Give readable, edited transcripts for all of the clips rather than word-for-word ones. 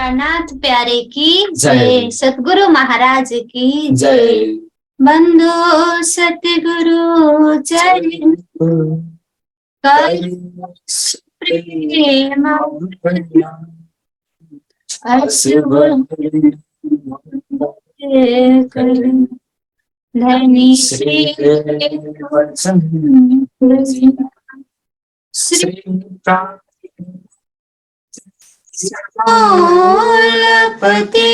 प्राणनाथ प्यारे की जय, सतगुरु महाराज की जय। बंदो सतगुरु चरण प्रेम धनी श्री पति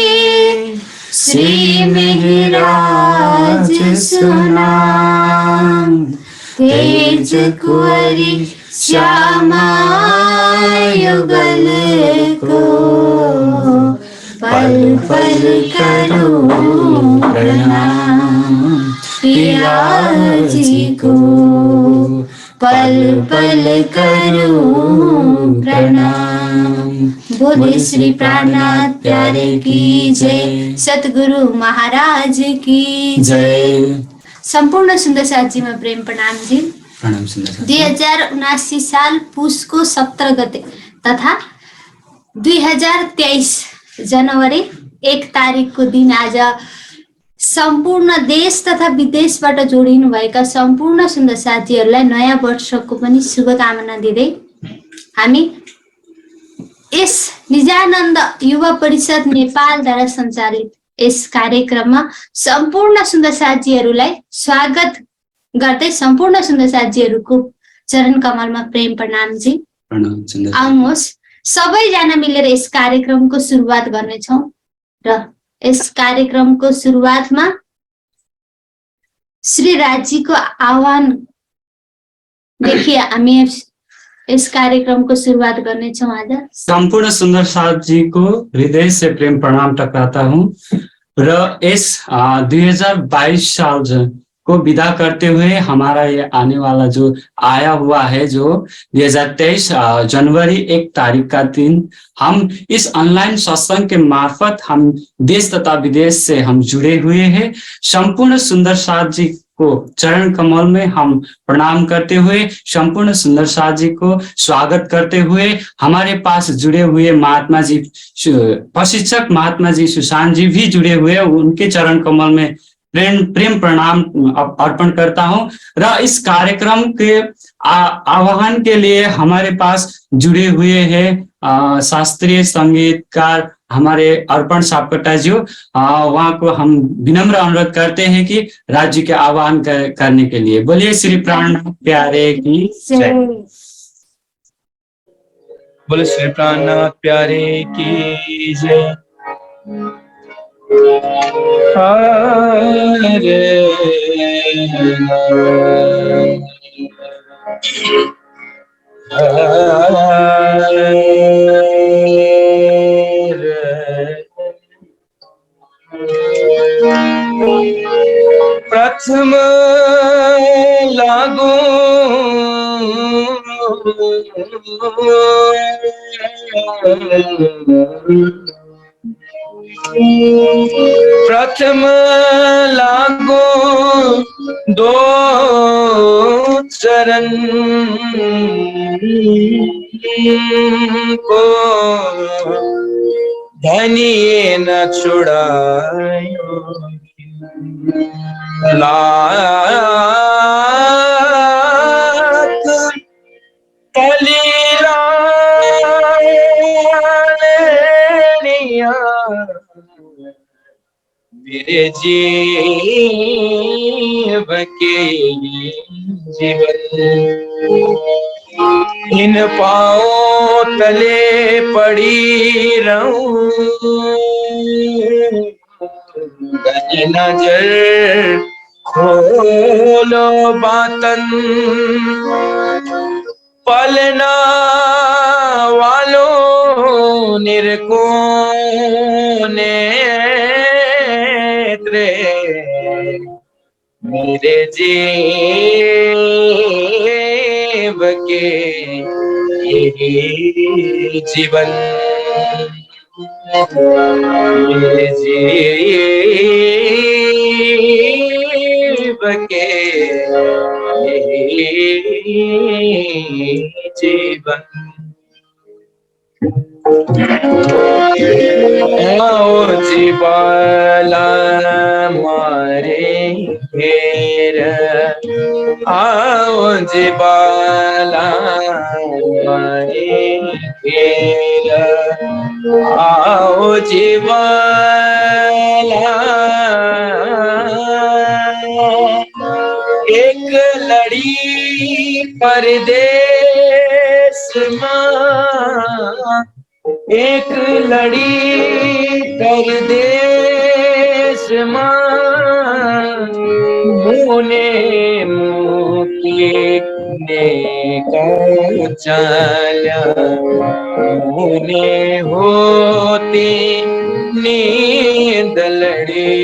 श्री मेहराज सुनाम, तेज कुंवरी श्यामा युगल को, पल पल करो प्रणाम पिया जी को, पल पल करूं प्रणाम। बोले श्री प्राणनाथ प्यारे की जय, सतगुरु महाराज की जय। संपूर्ण सुंदर साथ जी में प्रेम प्रणाम जी। प्रणाम सुंदर। 2079 साल पुष को 17 गते तथा 2023 जनवरी 1 तारिक को दिन आज सम्पूर्ण देश तथा विदेशबाट जोडिनु भएका सम्पूर्ण सुन्दर साथीहरूलाई नयाँ वर्षको पनि शुभकामना दिँदै हामी यस निजानन्द युवा परिषद नेपालद्वारा सञ्चालित यस कार्यक्रममा सम्पूर्ण सुन्दर साथीहरूलाई स्वागत गर्दै सम्पूर्ण सुन्दर साथीहरूको चरण कमलमा प्रेम प्रणाम जी। आउनुहोस् सबैजना मिलेर यस कार्यक्रमको सुरुवात गर्नेछौँ र यस कार्यक्रमको सुरुवातमा श्री राजीको आह्वान देखि हामी इस कार्यक्रम को शुरुआत करने आज। संपूर्ण सुंदर साथ जी को हृदय से प्रेम प्रणाम टकराता हूँ र इस 2022 साल को विदा करते हुए हमारा ये आने वाला जो आया हुआ है जो 2023 जनवरी 1 तारीख का दिन हम इस ऑनलाइन सत्संग के मार्फत हम देश तथा विदेश से हम जुड़े हुए हैं। संपूर्ण सुंदर साथ जी को चरण कमल में हम प्रणाम करते हुए संपूर्ण सुंदर साथ जी को स्वागत करते हुए हमारे पास जुड़े हुए महात्मा जी प्रशिक्षक महात्मा जी सुशांत जी भी जुड़े हुए, उनके चरण कमल में प्रेम प्रणाम अर्पण करता हूं। र इस कार्यक्रम के आह्वान के लिए हमारे पास जुड़े हुए हैं शास्त्रीय संगीतकार हमारे अर्पण सापकोटा जी। वहां को हम विनम्र अनुरोध करते हैं कि राज्य के आह्वान करने के लिए। बोलिए श्री प्राणनाथ प्यारे की जय। बोले श्री प्राणनाथ प्यारे की जय। हरे प्रथम लागो प्रथम लागो दो चरण को, धनिये न छुड़ायो लात कलीला मेरे जीव के जीवन इन पाँव तले पड़ी रहूं, नजर खोलो बातन पलना वालों निरको नेत्रे मेरे जीव के जीवन मेरे जीव के जीवन। आओ जीवाला मारे घेर, आओ जीवाला मारे घेर, आओ जीवाला एक लड़ी परदेस मां, एक लड़ी परदेस मां, मुने मुके ने को चाल्या, मुने होती नींद लड़ी,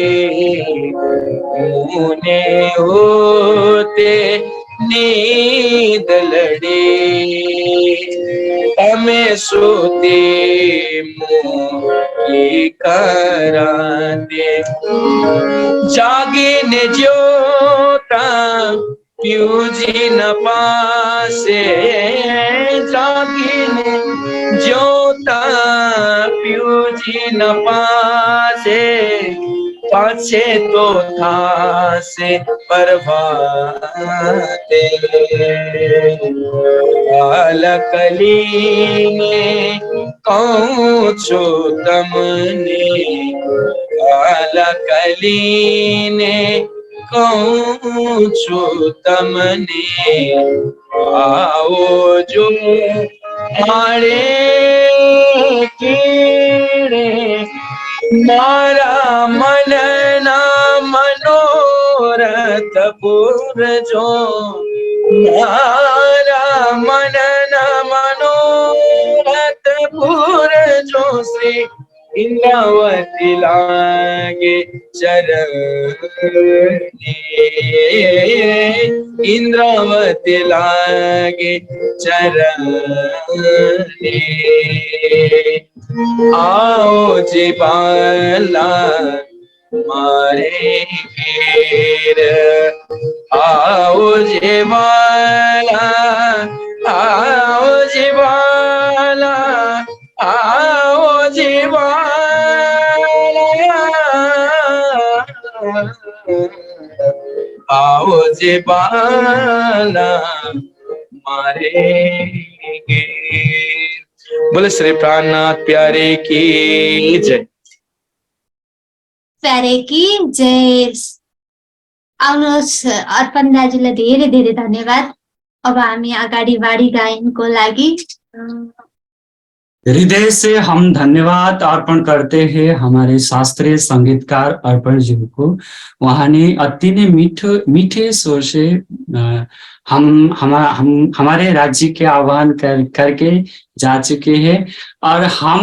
मुने होते नींद लड़ी, तमे सोते मोकी कराते, जागे ने ज्योता प्यूजी न पासे, जागे ने ज्योता प्यूजी न पासे, पाछे तो थासे परवाते, बालकली ने कहूँ छो तमने, बालकली ने कहूँ छो तमने, आओ जो मारे कीड़े मारा मन ना मनोरथ पूरजो, मारा मन ना मनोरथ पूरजो, श्री इंद्रावती लागे चरणे, इंद्रावती लागे चरणे, आओ जीवाला मारे घेर, आओ जीवाला, आओ जीवाला, आओ जीवाला, आओ जीवाला मारे घेर। बोले श्री प्राणनाथ प्यारे की जय। प्यारे की जय। आउनुहोस् अर्पण दाजुलाई धेरै धेरै धन्यवाद। अब हामी अगाडि वाणी गायनको लागि हृदय से हम धन्यवाद अर्पण करते हैं हमारे शास्त्रीय संगीतकार अर्पण जी को। वहाँ ने अति ने मीठे स्वर से हमारे राज्य के आह्वान करके जा चुके हैं और हम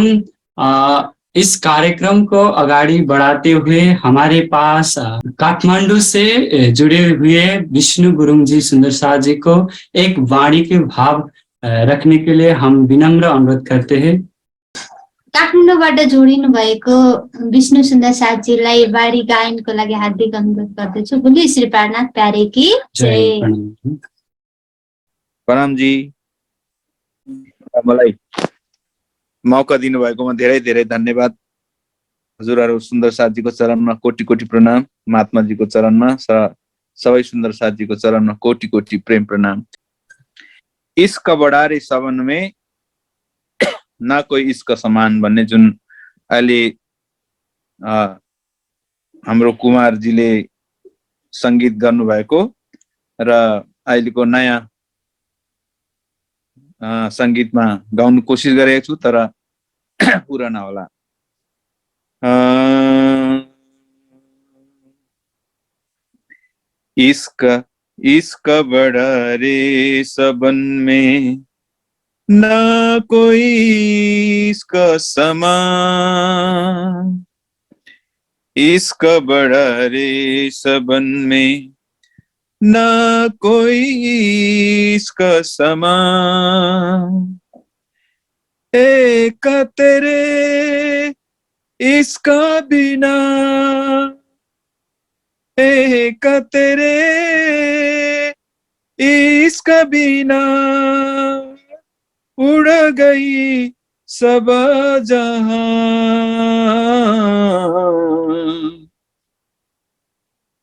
इस कार्यक्रम को आगाड़ी बढ़ाते हुए हमारे पास काठमांडू से जुड़े हुए विष्णु गुरुङ जी सुन्दर साथ जी को एक वाणी के भाव रखने के लिए हम विनम्र अनुरोध करते हैं। काठमाडौँबाट जोडिनु भएको विष्णु सुन्दर साथजीलाई वाणी गायनको लागि हार्दिक अनुरोध गर्दछु। बोली श्री प्राणनाथ प्यारे की जय। प्रणाम जी। मलाई मौका दिनुभएकोमा धेरै धेरै धन्यवाद। हजुरहरू सुन्दर साथजीको चरणमा कोटि कोटि प्रणाम। महात्माजीको चरणमा सबै सुन्दर साथजीको चरणमा कोटि कोटि प्रेम प्रणाम। इश्क बडा रे सबन में ना कोई इश्क समान भन्ने जुन अहिले हाम्रो कुमारजीले संगीत गर्नुभएको र अहिलेको नयाँ संगीतमा गाउनु कोसिस गरेको छु तर पूरा नहोला। इश्क इश्क बड़ा रे सबन में ना कोई इश्क समान, इश्क बड़ा रे सबन में ना कोई इश्क समान। एक तेरे इश्क बिना, एक तेरे इश्क बिना उड़ गई सब जहां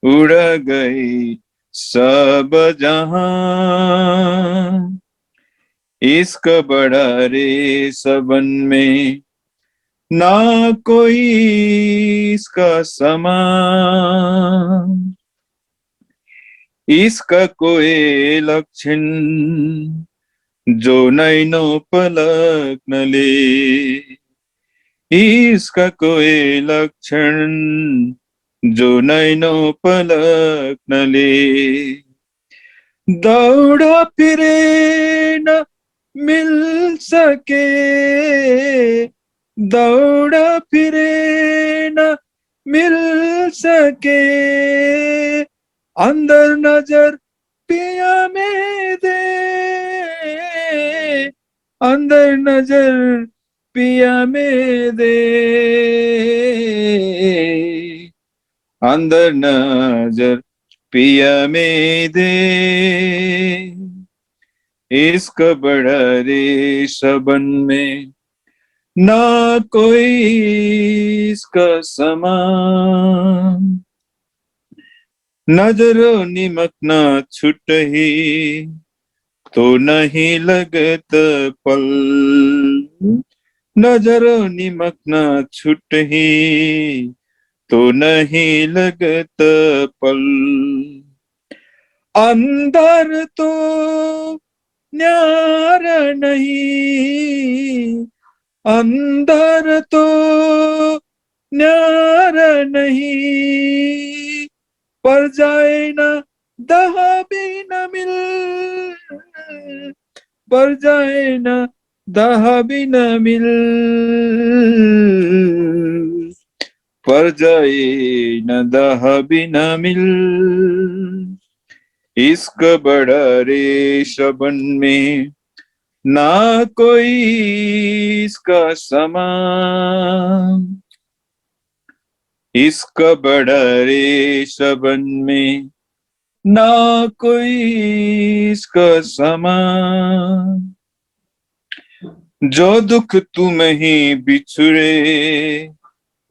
उड़ गई सब जहां इश्क बड़ा रे सबन में ना कोई इसका समान इसका कोई लक्षण जो नैनो पलक न ले इसका कोई लक्षण जो नैनो पलक न ले दौड़ा फिरे न मिल सके दौड़ा फिरे न मिल सके अंदर नजर पिया में दे अंदर नजर पिया में दे अंदर नजर पिया में दे इश्क बड़ा रे सबन में ना कोई इसका समान नजरों निमकना छुट ही तो नहीं लगत पल नजरों निमकना छुट ही तो नहीं लगत पल अंदर तो न्यारा नहीं अंदर तो न्यारा नहीं पर जाए ना दहा भी न मिल पर जाए ना दहा भी न मिल पर जाए न दहा भी न मिल इश्क बड़ा रे शबन में ना कोई इसका समान इश्क बड़ा रे शबन में ना कोई इसका समान जो दुख तुम ही बिछुरे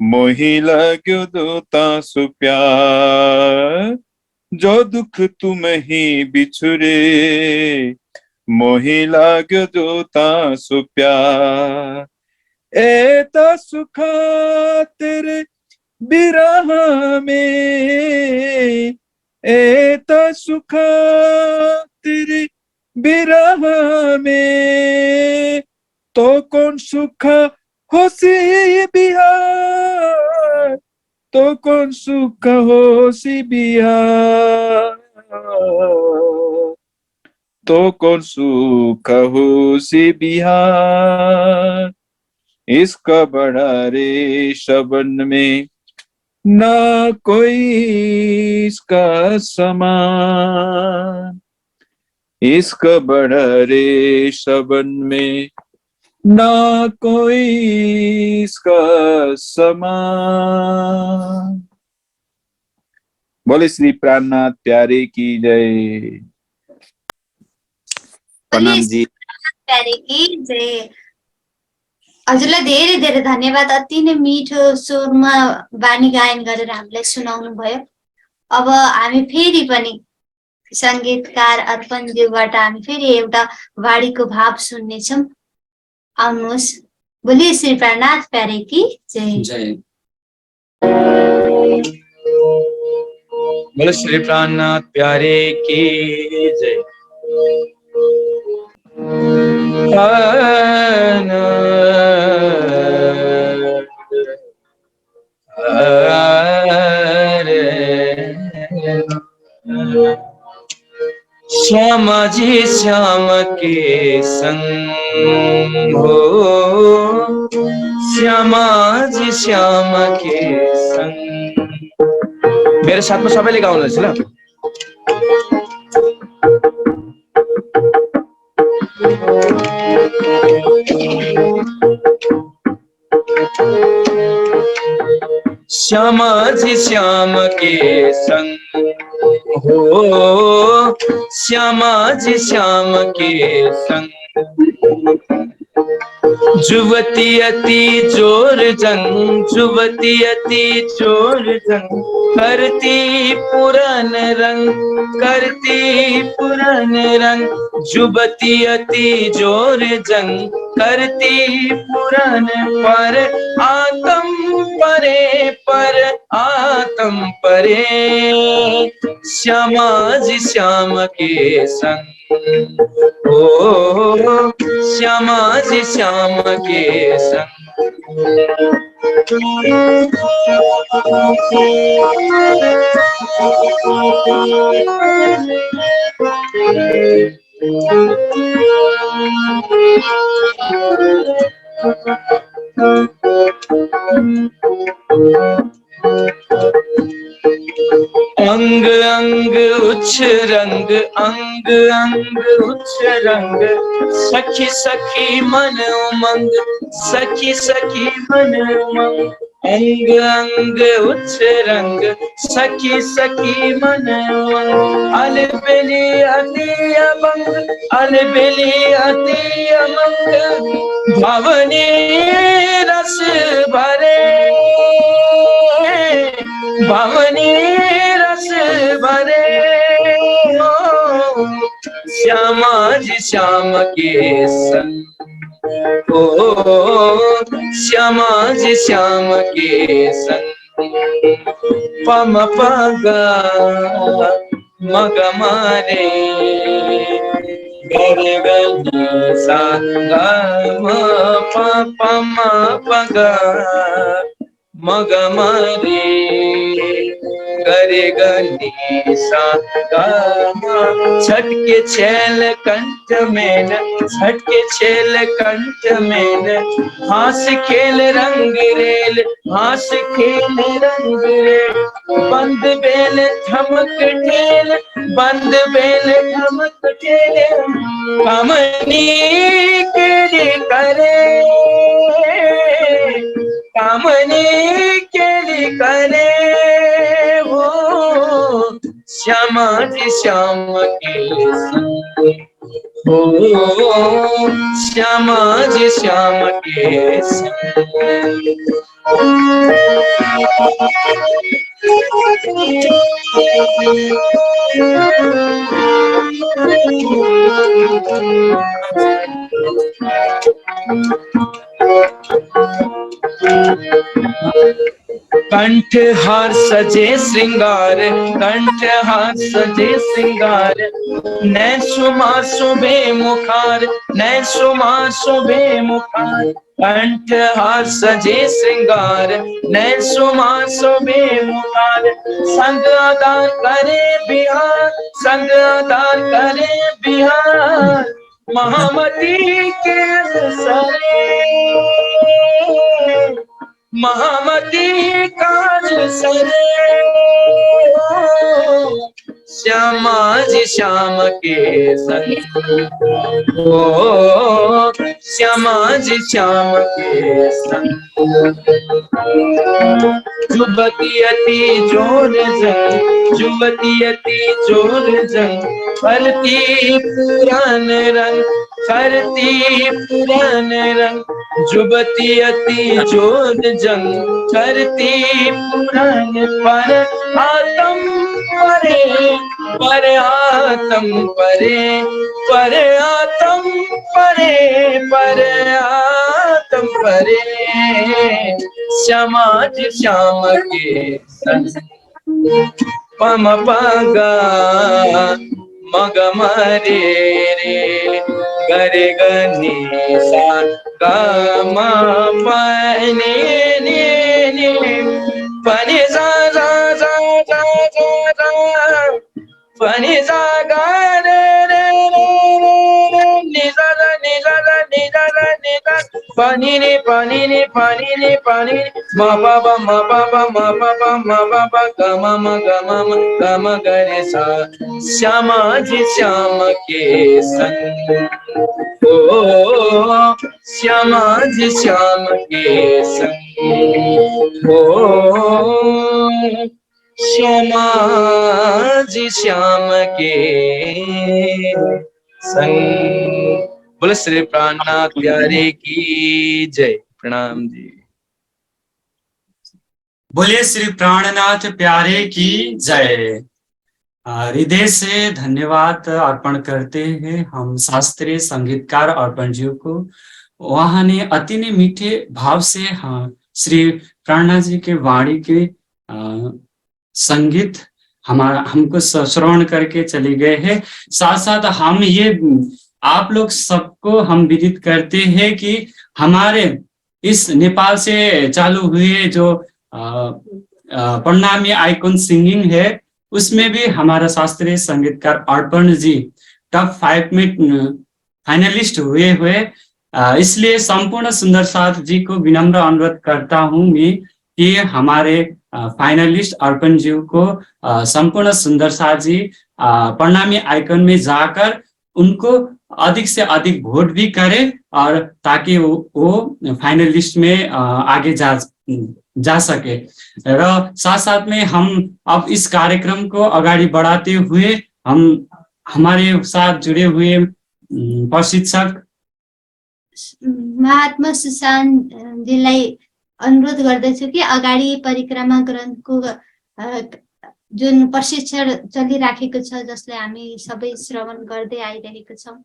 मोही लाग्यो दो तासु प्यार जो दुख तुम ही बिछुरे मोही लाग्यो दो तासु प्यार एता सुखा तेरे बिरहा में एता सुखा तेरे बिरहा में तो कौन सुखा होसी बिहार तो कौन सुखा होसी बिहार तो कौन सुखा होसी बिहार इसका बड़ा रे शबन में ना कोई इसका समान इसका बड़ा रे शबन में ना कोई इसका समान बोले श्री प्राणनाथ प्यारे की जय प्रणाम जी प्यारे की जय हजुरलाई धेरै धेरै धन्यवाद अति नै मिठो स्वरमा बानी गायन गरेर हामीलाई सुनाउनु भयो अब हामी फेरि पनि संगीतकार अर्पणज्यूबाट हामी फेरि एउटा वाणीको भाव सुन्नेछौं आउनुहोस् बोलिए श्री प्राणनाथ प्यारे की जय जय बोले श्री प्राणनाथ प्यारे की जय श्याम जी श्याम के संग हो श्यामा जी श्याम के संग मेरो साथमा सबैले गाउनुहोस् ल श्यामा जी श्याम के संग हो श्यामा जी श्याम के संग जुवती अति जोर जंग, जुवती अति जोर जंग, करती पुरान रंग, करती पुरान रंग। जुवती अति जोर जंग, करती पुरान पर आत्म परे, पर आत्म परे। श्यामा जी श्याम के संग, ओ श्यामा जी श्याम के संग। अंग अंग उच्च रंग, अंग अंग उच्च रंग, सखी सखी मन उमंग, सखी सखी मन उमंग। अंग अंग उच्च रंग, सखी सखी मन उमंग। अलबेली अति अमंग, अलबेली अति अमंग। भावनी रस भरे, भावनी रस भरे। श्यामा जी श्याम के संग, ओ श्यामा जी श्याम के संग। पम पगा मग मारे, गर गनी सा ग म प प म पगा मग मारे, गरे गनी सा गा। छटके छेल कंठ में, छटके छेल कंठ में। हास खेल रंग रेल, हास खेल रंग रेल। बंद बेल धमक ठेल, बंद बेल धमक ठेल। कामनी केली करे, कामनी केली करे। हो श्यामा जी श्याम के संग, हो श्यामा जी श्याम के संग। कंठ हार सजे श्रृंगार, कंठ हार सजे श्रृंगार। नैन सुमा शोभे मुखार, नैन सुमा शोभे मुखार। कंठ हार सजे श्रृंगार, नैन सुमा शोभे मुखार। संग आधार करे बिहार, संग आधार करे बिहार। महामती के सरे, महामती काज सरे। श्यामा जी श्याम के संग, ओ श्यामा जी श्याम के संग। जुवती अति जोर जंग, जुवती अति जोर जंग। करती पुरान रंग, करती पुरान रंग। जुवती अति जोर जंग, करती पुरान पर आत्म परे, पर आत्म परे, पर आत्म परे, पर आत्म परे। श्यामा जी श्याम के संग, पम पगा मग मरे रे, गरे गनी सा ग म प नि नि पनि जा जा जा जा जा, पनि जा ग रे रे रे, नि जा जा नि जा जा नि जा जा नि जा। पनि नि पनि नि पनि नि पनि म प प म प प म प प म प प ग म म ग म म ग म ग रे सा। श्यामा जी श्याम के संग, ओ श्यामा जी श्याम के संग। ओ श्यामा जी श्याम के संग, बोले श्री प्राणनाथ प्यारे की जय। प्रणाम जी। बोलिए श्री प्राणनाथ प्यारे की जय। हृदय से धन्यवाद अर्पण करते हैं हम शास्त्रीय संगीतकार अर्पण जी को। वहां ने अति ने मीठे भाव से श्री प्राणनाथ जी के वाणी के संगीत हमारा हमको श्रवण करके चले गए हैं। साथ साथ हम ये आप लोग सबको हम विदित करते हैं कि हमारे इस नेपाल से चालू हुए जो प्रणामी आइकॉन सिंगिंग है उसमें भी हमारा शास्त्रीय संगीतकार अर्पण जी टॉप 5 में फाइनलिस्ट हुए। इसलिए संपूर्ण सुंदर साथ जी को विनम्र अनुरोध करता हूं मैं कि हमारे फाइनलिस्ट अर्पण जी को संपूर्ण सुंदर साथ जी प्रणामी आइकन में जाकर उनको अधिक से अधिक वोट भी करे और ताकि वो फाइनलिस्ट में आगे जा सके। र साथ साथ में हम अब इस कार्यक्रम को आगे बढ़ाते हुए हम हमारे साथ जुड़े हुए प्रशिक्षक महात्मा सुशान्त जीलाई अनुरोध गर्दछु कि अगाडि परिक्रमा ग्रन्थको जुन प्रशिक्षण चलिराखेको छ जसलाई हामी सबै श्रवण गर्दै आइरहेको छौं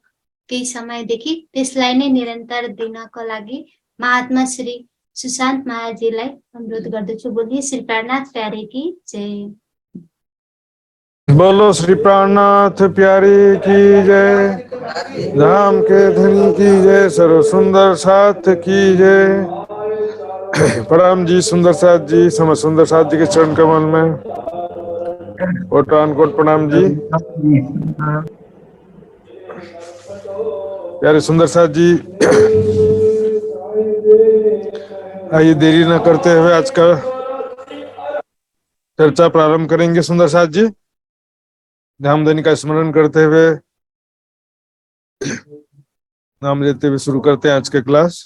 केही समयदेखि त्यसलाई नै निरन्तर दिनको लागि महात्मा श्री सुशान्त महाजीलाई अनुरोध गर्दछु। बोलिए श्री प्राणनाथ प्यारे की जय। बोलो श्री प्राणनाथ प्यारे की जय। धाम के धनी की जय। सर्व सुंदर साथ की जय। प्रणाम जी सुंदर साथ जी, सम सुंदर साथ जी के चरण कमल में कोटान कोट प्रणाम जी। प्यारे सुंदर साथ जी, आइए देरी न करते हुए आज का चर्चा प्रारंभ करेंगे। सुंदर साथ जी धामधनी का स्मरण करते हुए नाम लेते हुए शुरू करते हैं आज के क्लास।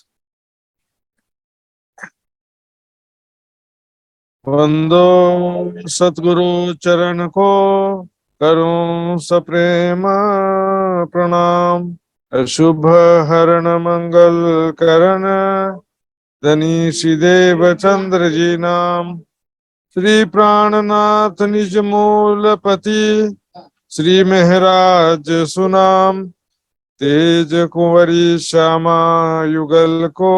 वंदो सतगुरु चरण को करूं सप्रेम प्रणाम। शुभ हरण मंगल करण धनी श्री देव चंद्र जी नाम। श्री प्राणनाथ निज मूलपति श्री महराज सुनाम। तेज कुंवरी श्यामा युगल को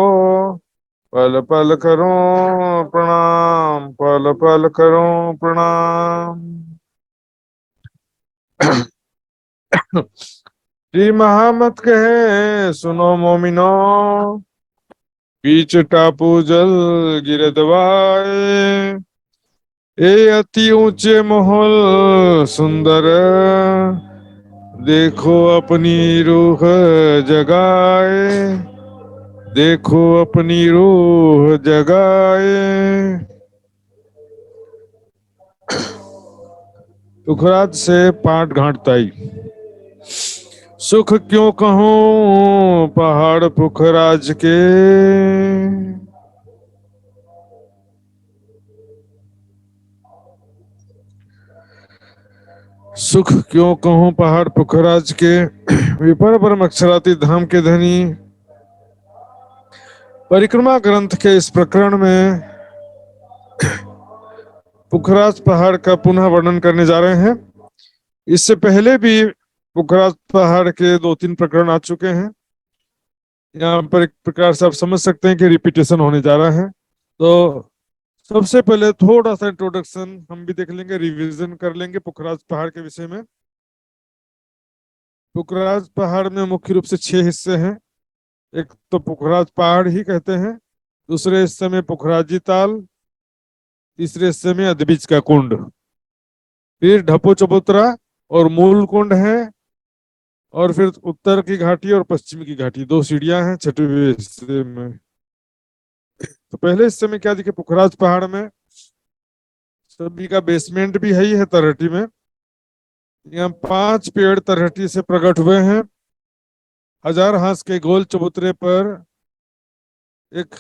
पल पल करो प्रणाम, पल पल करो प्रणाम। श्री महामत कहे सुनो मोमिनो, बीच टापू जल गिरदवाए। ए अति ऊंचे महल सुंदर, देखो अपनी रूह जगाए, देखो अपनी रूह जगाए। पुखराज से पाट घाटताई। सुख क्यों कहूं पहाड़ पुखराज के, सुख क्यों कहूं पहाड़ पुखराज के। विपर परम अक्षराती धाम के धनी। परिक्रमा ग्रंथ के इस प्रकरण में पुखराज पहाड़ का पुनः वर्णन करने जा रहे हैं। इससे पहले भी पुखराज पहाड़ के 2-3 प्रकरण आ चुके हैं। यहाँ पर एक प्रकार से आप समझ सकते हैं कि रिपीटेशन होने जा रहा है। तो सबसे पहले थोड़ा सा इंट्रोडक्शन हम भी देख लेंगे, रिवीजन कर लेंगे पुखराज पहाड़ के विषय में। पुखराज पहाड़ में मुख्य रूप से 6 हिस्से हैं। एक तो पुखराज पहाड़ ही कहते हैं, दूसरे हिस्से में पुखराजी ताल, तीसरे हिस्से में अदबिज का कुंड, फिर ढपो चबूतरा और मूल कुंड है, और फिर उत्तर की घाटी और पश्चिम की घाटी, 2 सीढ़ियां हैं 6वें हिस्से में। तो पहले हिस्से में क्या दिखे, पुखराज पहाड़ में सभी का बेसमेंट भी है ही है तरहटी में। यहाँ 5 पेड़ तरहटी से प्रकट हुए हैं। 1000 हाथ के गोल चबूतरे पर एक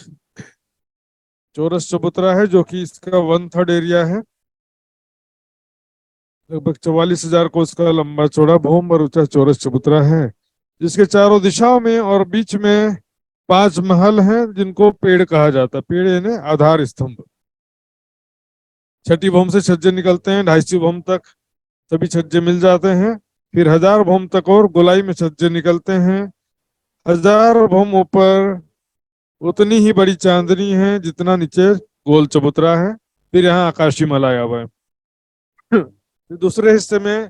चौरस चबूतरा है जो कि इसका 1/3 एरिया है। लगभग 44,000 कोस का लंबा चौड़ा भूम और ऊंचा चौरस चबूतरा है। जिसके चारों दिशाओं में और बीच में 5 महल हैं जिनको पेड़ कहा जाता है। पेड़ यानी आधार स्तंभ। छठी भौम से छज्जे निकलते हैं, 250 भौम तक सभी छज्जे मिल जाते हैं। फिर 1000 भौम तक और गोलाई में छज्जे निकलते हैं। 1000 भौम ऊपर उतनी ही बड़ी चांदनी है जितना नीचे गोल चबूतरा है। फिर यहाँ आकाशी मल आया हुआ है। फिर दूसरे हिस्से में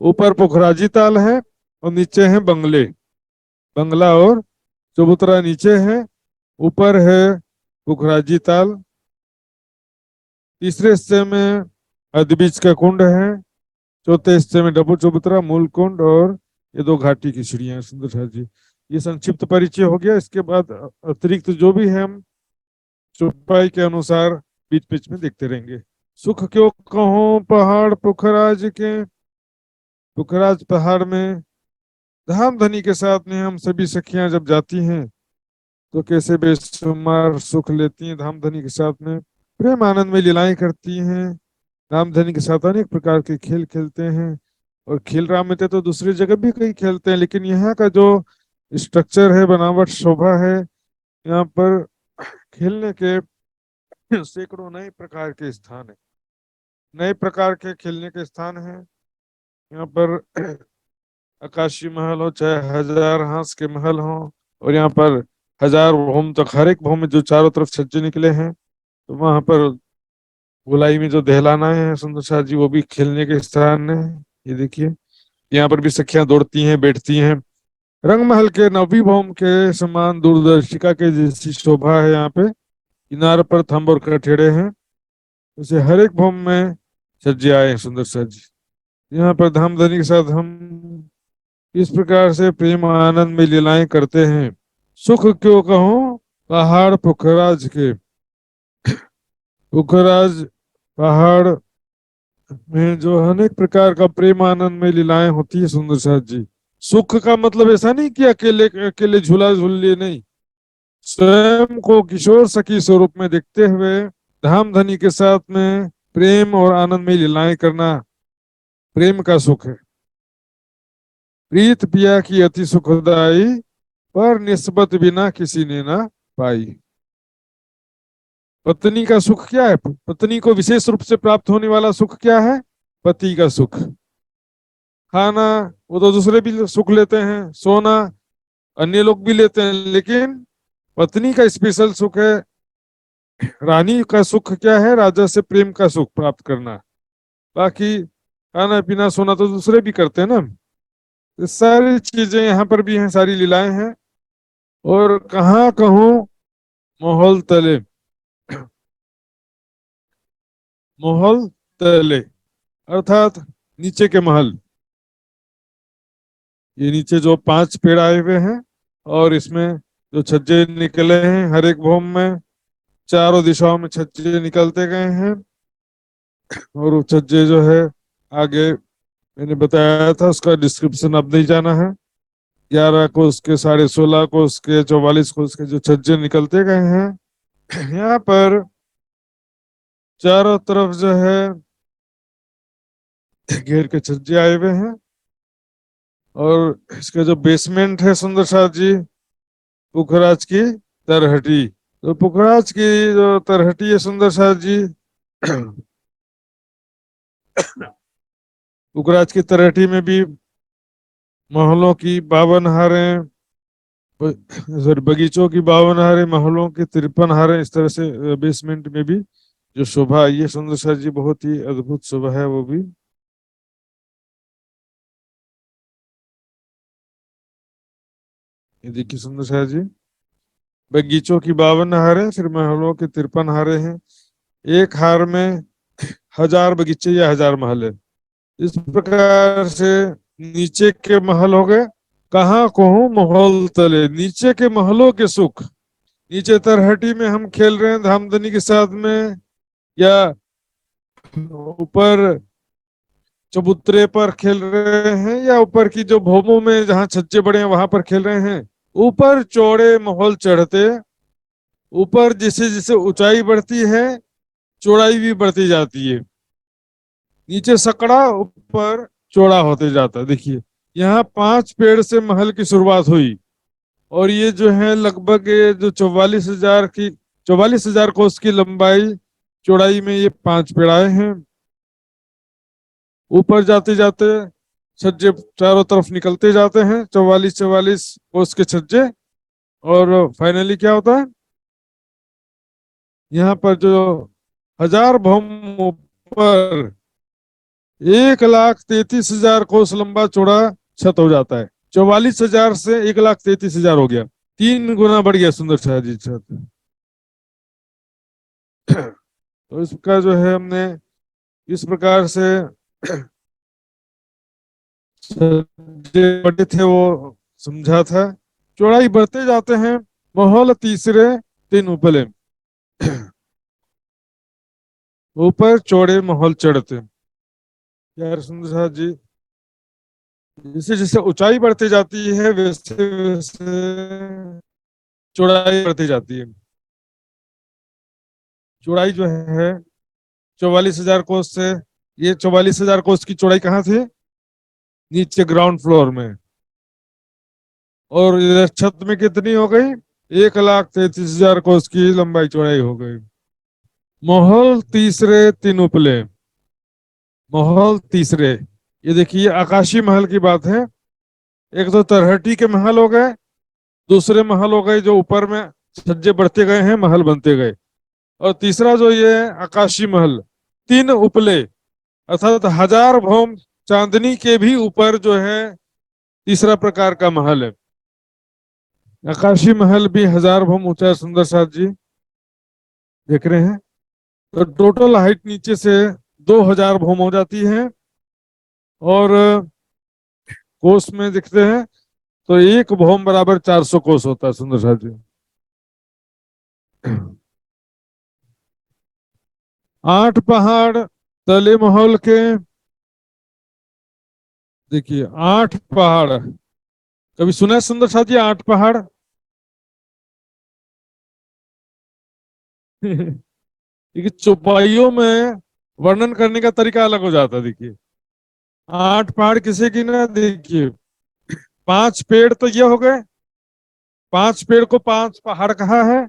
ऊपर पुखराजी ताल है और नीचे है बंगले। बंगला और चबूतरा नीचे है, ऊपर है पुखराजी ताल। तीसरे हिस्से में अदबीज का कुंड है। चौथे हिस्से में डबू चबूतरा, मूल कुंड और ये 2 घाटी की सीढ़ियां। सुंदर साथ जी, ये संक्षिप्त परिचय हो गया। इसके बाद अतिरिक्त जो भी है हम चौपाई के अनुसार बीच बीच में देखते रहेंगे। सुख क्यों कहो पहाड़ पुखराज के, पुखराज पहाड़ में धाम धनी के साथ में हम सभी सखियां जब जाती हैं तो कैसे बेशुमार सुख लेती हैं। धाम धनी के साथ में प्रेम आनंद में लीलाएं करती हैं। धाम धनी के साथ अनेक प्रकार के खेल खेलते हैं। और खेल राम में तो दूसरी जगह भी कई खेलते हैं, लेकिन यहाँ का जो स्ट्रक्चर है, बनावट, शोभा है, यहाँ पर खेलने के सैकड़ों नए प्रकार के स्थान है। नए प्रकार के खेलने के स्थान हैं यहाँ पर। आकाशी महल हो चाहे 1000 हांस के महल हो, और यहाँ पर 1000 भौम तक, हर एक भौम में जो चारों तरफ छज्जे निकले हैं, तो वहां पर गोलाई में जो दहलाना है सुंदर शाह जी, वो भी खेलने के स्थान है। ये देखिए, यहाँ पर भी सखियां दौड़ती हैं, बैठती हैं। रंग महल के 9वीं भौम के समान दूरदर्शिका के जैसी शोभा है। यहाँ पे किनारे पर थंब और कठेड़े हैं। जैसे हर एक भौम में छज्जे आए हैं सुंदर शाह जी। यहाँ पर धामधनी के साथ हम इस प्रकार से प्रेम आनंद में लीलाएं करते हैं। सुख क्यों कहूं पहाड़ पुखराज के। पुखराज पहाड़ में जो अनेक प्रकार का प्रेम आनंद में लीलाएं होती है सुंदर साथ जी। सुख का मतलब ऐसा नहीं कि अकेले अकेले झूला झूल लिए, नहीं। स्वयं को किशोर सखी स्वरूप में देखते हुए धामधनी के साथ में प्रेम और आनंद में लीलाएं करना प्रेम का सुख है। प्रीत पिया की अति सुखदाई, पर निस्बत बिना किसी ने ना पाई। पत्नी का सुख क्या है? पत्नी को विशेष रूप से प्राप्त होने वाला सुख क्या है? पति का सुख। खाना वो तो दूसरे भी सुख लेते हैं, सोना अन्य लोग भी लेते हैं, लेकिन पत्नी का स्पेशल सुख है। रानी का सुख क्या है? राजा से प्रेम का सुख प्राप्त करना। बाकी खाना पीना सोना तो दूसरे भी करते हैं ना। ये सारी चीजें यहाँ पर भी हैं, सारी लीलाएं हैं। और कहाँ कहूं मोहल तले, मोहल तले अर्थात नीचे के महल। ये नीचे जो 5 पेड़ आए हुए हैं और इसमें जो छज्जे निकले हैं, हर एक भौम में चारों दिशाओं में छज्जे निकलते गए हैं। और वो छज्जे जो है, आगे मैंने बताया था, उसका डिस्क्रिप्शन अब नहीं जाना है। 11 को उसके, 16.5 को उसके, 44 को उसके जो छज्जे निकलते गए हैं। यहाँ पर चारों तरफ जो है घेर के छज्जे आए हुए हैं। और इसका जो बेसमेंट है सुंदर साथ जी, पुखराज की तरहटी। तो पुखराज की जो तरहटी है सुंदर साथ जी, पुखराज की तरहटी में भी महलों की 52 हारें, सॉरी बगीचों की 52 हारें, महलों की 53 हारें, इस तरह से बेसमेंट में भी जो शोभा आई है सुंदर साथ जी, बहुत ही अद्भुत शोभा है वो भी। ये देखिए सुंदर साथ जी, बगीचों की 52 हारें, फिर महलों की 53 हारें हैं। एक हार में 1000 बगीचे या 1000 महल है। इस प्रकार से नीचे के महल हो गए। कहाँ कहूं महल तले, नीचे के महलों के सुख। नीचे तरहटी में हम खेल रहे हैं धामधनी के साथ में, या ऊपर चबूतरे पर खेल रहे हैं, या ऊपर की जो भौमों में जहाँ छज्जे बड़े हैं वहां पर खेल रहे हैं। ऊपर चौड़े महल चढ़ते, ऊपर जैसे जैसे ऊंचाई बढ़ती है चौड़ाई भी बढ़ती जाती है। नीचे सकड़ा, ऊपर चौड़ा होते जाता है। देखिए यहाँ 5 पेड़ से महल की शुरुआत हुई और ये जो है लगभग ये जो 44,000 कोस की लंबाई चौड़ाई में ये 5 पेड़ आए हैं। ऊपर जाते जाते छज्जे चारों तरफ निकलते जाते हैं, 44 कोस के छज्जे। और फाइनली क्या होता है, यहाँ पर जो 1000 भौम ऊपर 1,33,000 कोस लंबा चौड़ा छत हो जाता है। 44,000 से 1,33,000 हो गया, 3 गुना बढ़ गया सुंदर शाह जी छत। तो इसका जो है हमने इस प्रकार से बड़े थे वो समझा था। चौड़ाई बढ़ते जाते हैं, महल तीसरे 3 उपले, ऊपर चौड़े महल चढ़ते। यार सुंदर साहब जी, जैसे जैसे ऊंचाई बढ़ती जाती है वैसे वैसे चौड़ाई बढ़ती जाती है। चौड़ाई जो है 44,000 कोस से, ये 44,000 कोस की चौड़ाई कहाँ थी, नीचे ग्राउंड फ्लोर में। और इधर छत में कितनी हो गई, 1,33,000 कोस की लंबाई चौड़ाई हो गई। महल तीसरे 3 उपले, महल तीसरे, ये देखिए आकाशीय महल की बात है। एक तो तरहटी के महल हो गए, दूसरे महल हो गए जो ऊपर में छज्जे बढ़ते गए हैं महल बनते गए, और तीसरा जो ये आकाशीय महल 3 उपले अर्थात 1000 भौम चांदनी के भी ऊपर जो है तीसरा प्रकार का महल है। आकाशीय महल भी 1000 भौम ऊंचा है सुंदर साथ जी, देख रहे हैं। तो टोटल हाइट नीचे से 2000 भौम हो जाती है। और कोस में दिखते हैं तो 1 भौम बराबर 400 कोस होता है सुंदर साथ जी। 8 पहाड़ तले महल के, देखिए 8 पहाड़, कभी सुना है सुंदर साथ जी 8 पहाड़? देखिए चौपाइयों में वर्णन करने का तरीका अलग हो जाता है। देखिए 8 पहाड़ किसे की ना, देखिए 5 पेड़ तो ये हो गए, 5 पेड़ को 5 पहाड़ कहा है,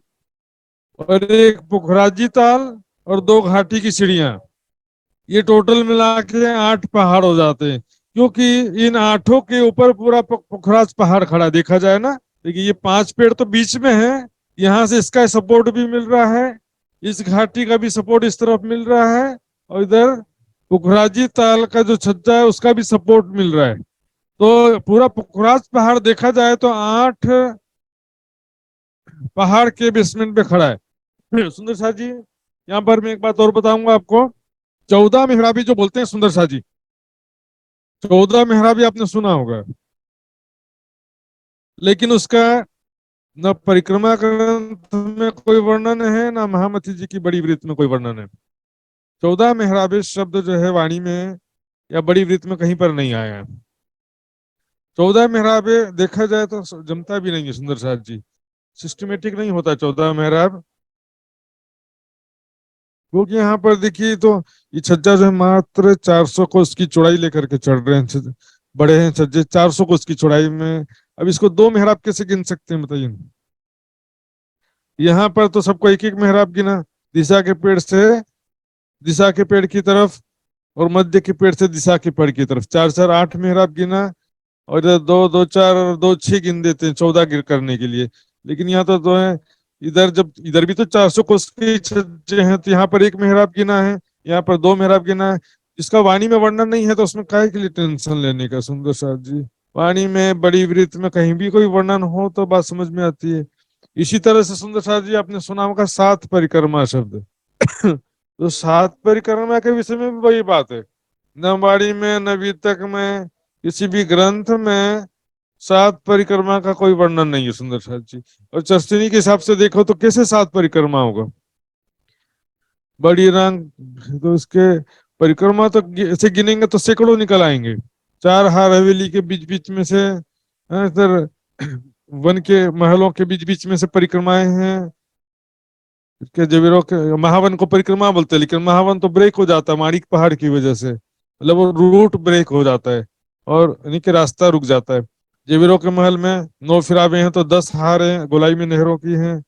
और 1 पुखराजी ताल और 2 घाटी की सीढ़ियां, ये टोटल मिला के 8 पहाड़ हो जाते हैं। क्योंकि इन 8 के ऊपर पूरा पुखराज पहाड़ खड़ा देखा जाए ना। देखिए ये 5 पेड़ तो बीच में है, यहाँ से इसका सपोर्ट भी मिल रहा है, इस घाटी का भी सपोर्ट इस तरफ मिल रहा है, और इधर पुखराजी ताल का जो छज्जा है उसका भी सपोर्ट मिल रहा है। तो पूरा पुखराज पहाड़ देखा जाए तो 8 पहाड़ के बेसमेंट पे खड़ा है। सुंदर शाह जी, यहाँ पर मैं एक बात और बताऊंगा आपको, 14 मेहराबी जो बोलते हैं सुंदर शाह जी, 14 मेहराबी आपने सुना होगा, लेकिन उसका न परिक्रमा ग्रंथ में कोई वर्णन है, ना महामती जी की बड़ी वृत्त में कोई वर्णन है। 14 मेहराबे शब्द जो है वाणी में या बड़ी वृत्त में कहीं पर नहीं आया है। 14 मेहराबे देखा जाए तो जमता भी नहीं है सुंदर साथ जी, सिस्टमेटिक नहीं होता 14 मेहराब। क्योंकि यहाँ पर देखिए तो ये छज्जा जो है मात्र 400 कोस की चौड़ाई लेकर के चढ़ रहे हैं, बड़े हैं छज्जे 400 कोस की चौड़ाई में। अब इसको 2 मेहराब कैसे गिन सकते हैं बताइए। यहाँ पर तो सबको एक एक मेहराब गिना, दिशा के पेड़ से दिशा के पेड़ की तरफ और मध्य के पेड़ से दिशा के पेड़ की तरफ, 4 4 8 मेहराब गिना, और इधर 2 2 4 और 2 6 गिन देते हैं 14 गिर करने के लिए। लेकिन यहाँ तो 2 है, इधर जब इधर भी तो 400 कोस के छज्जे हैं, तो यहाँ पर 1 मेहराब गिना है, यहाँ पर 2 मेहराब गिना है। इसका वाणी में वर्णन नहीं है तो उसमें काहे के लिए टेंशन लेने का सुंदर साथ जी। वाणी में बड़ी वृत्त में कहीं भी कोई वर्णन हो तो बात समझ में आती है। इसी तरह से सुंदर साथ जी आपने सुना होगा 7 परिक्रमा शब्द। तो 7 परिक्रमा के विषय में भी वही बात है, न वाणी में न वितक में किसी भी ग्रंथ में 7 परिक्रमा का कोई वर्णन नहीं है सुंदर साथ जी। और चस्तनी के हिसाब से देखो तो कैसे 7 परिक्रमा होगा, बड़ी रंग तो इसके परिक्रमा तो ऐसे गिनेंगे तो सैकड़ों निकल आएंगे। 4 हार हवेली के बीच बीच में से, इधर वन के महलों के बीच बीच में से परिक्रमाएं हैं। इसके जवीरों के महावन को परिक्रमा बोलते हैं, लेकिन महावन तो ब्रेक हो जाता है माणिक पहाड़ की वजह से, मतलब वो रूट ब्रेक हो जाता है। और यानी कि रास्ता रुक जाता है। जेवीरों के महल में 9 फिरावे हैं तो 10 हार हैं, गोलाई में नहरों की हैं।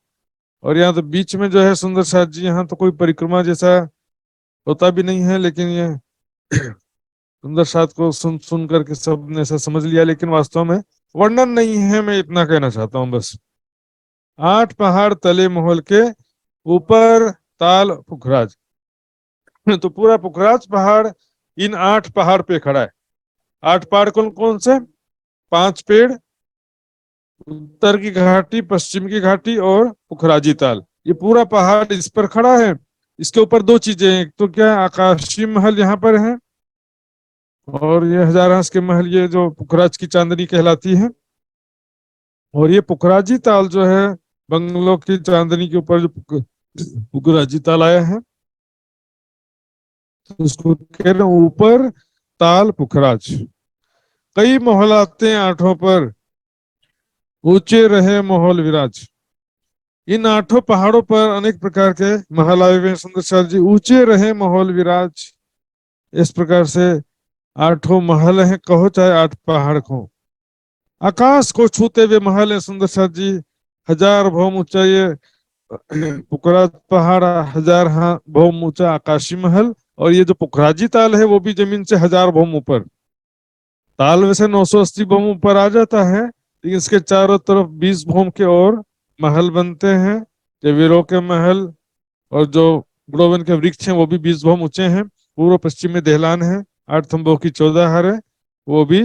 और यहाँ तो बीच में जो है सुंदर साथ जी, यहाँ तो कोई परिक्रमा जैसा होता भी नहीं है, लेकिन ये सुंदर साथ को सुन सुन करके सबने ऐसा समझ लिया, लेकिन वास्तव में वर्णन नहीं है। मैं इतना कहना चाहता हूँ बस। 8 पहाड़ तले महल के, ऊपर ताल पुखराज। तो पूरा पुखराज पहाड़ इन 8 पहाड़ पे खड़ा है। 8 पहाड़ कौन कौन से? 5 पेड़, उत्तर की घाटी, पश्चिम की घाटी और पुखराजी ताल। ये पूरा पहाड़ इस पर खड़ा है। इसके ऊपर 2 चीजें हैं, एक तो क्या है, आकाशीय महल यहाँ पर है, और ये हजारास के महल, ये जो पुखराज की चांदनी कहलाती है। और ये पुखराजी ताल जो है, बंगलों की चांदनी के ऊपर जो पुखराजी ताल आया है, तो उसको कह रहे हैं ऊपर ताल पुखराज। कई महल आते हैं 8 पर, ऊंचे रहे महल विराज। इन 8 पहाड़ों पर अनेक प्रकार के महल आए हुए हैं सुंदर साथ जी। ऊंचे रहे महल विराज, इस प्रकार से 8 महल हैं, कहो चाहे 8 पहाड़ को। आकाश को छूते हुए महल है सुंदर साथ जी, 1000 भौम ऊंचा ये पुखराज पहाड़, 1000 भौम ऊंचा आकाशीय महल। और ये जो पुखराजी ताल है वो भी जमीन से 1000 भौम ऊपर। ताल वैसे 980 भौम ऊपर आ जाता है, लेकिन इसके चारों तरफ 20 भौम के और महल बनते हैं। वीरों के महल और जो गुड़ोवन के वृक्ष हैं वो भी 20 भौम ऊंचे हैं। पूर्व पश्चिम में देहलान है, 8 थंबों की 14 हार है, वो भी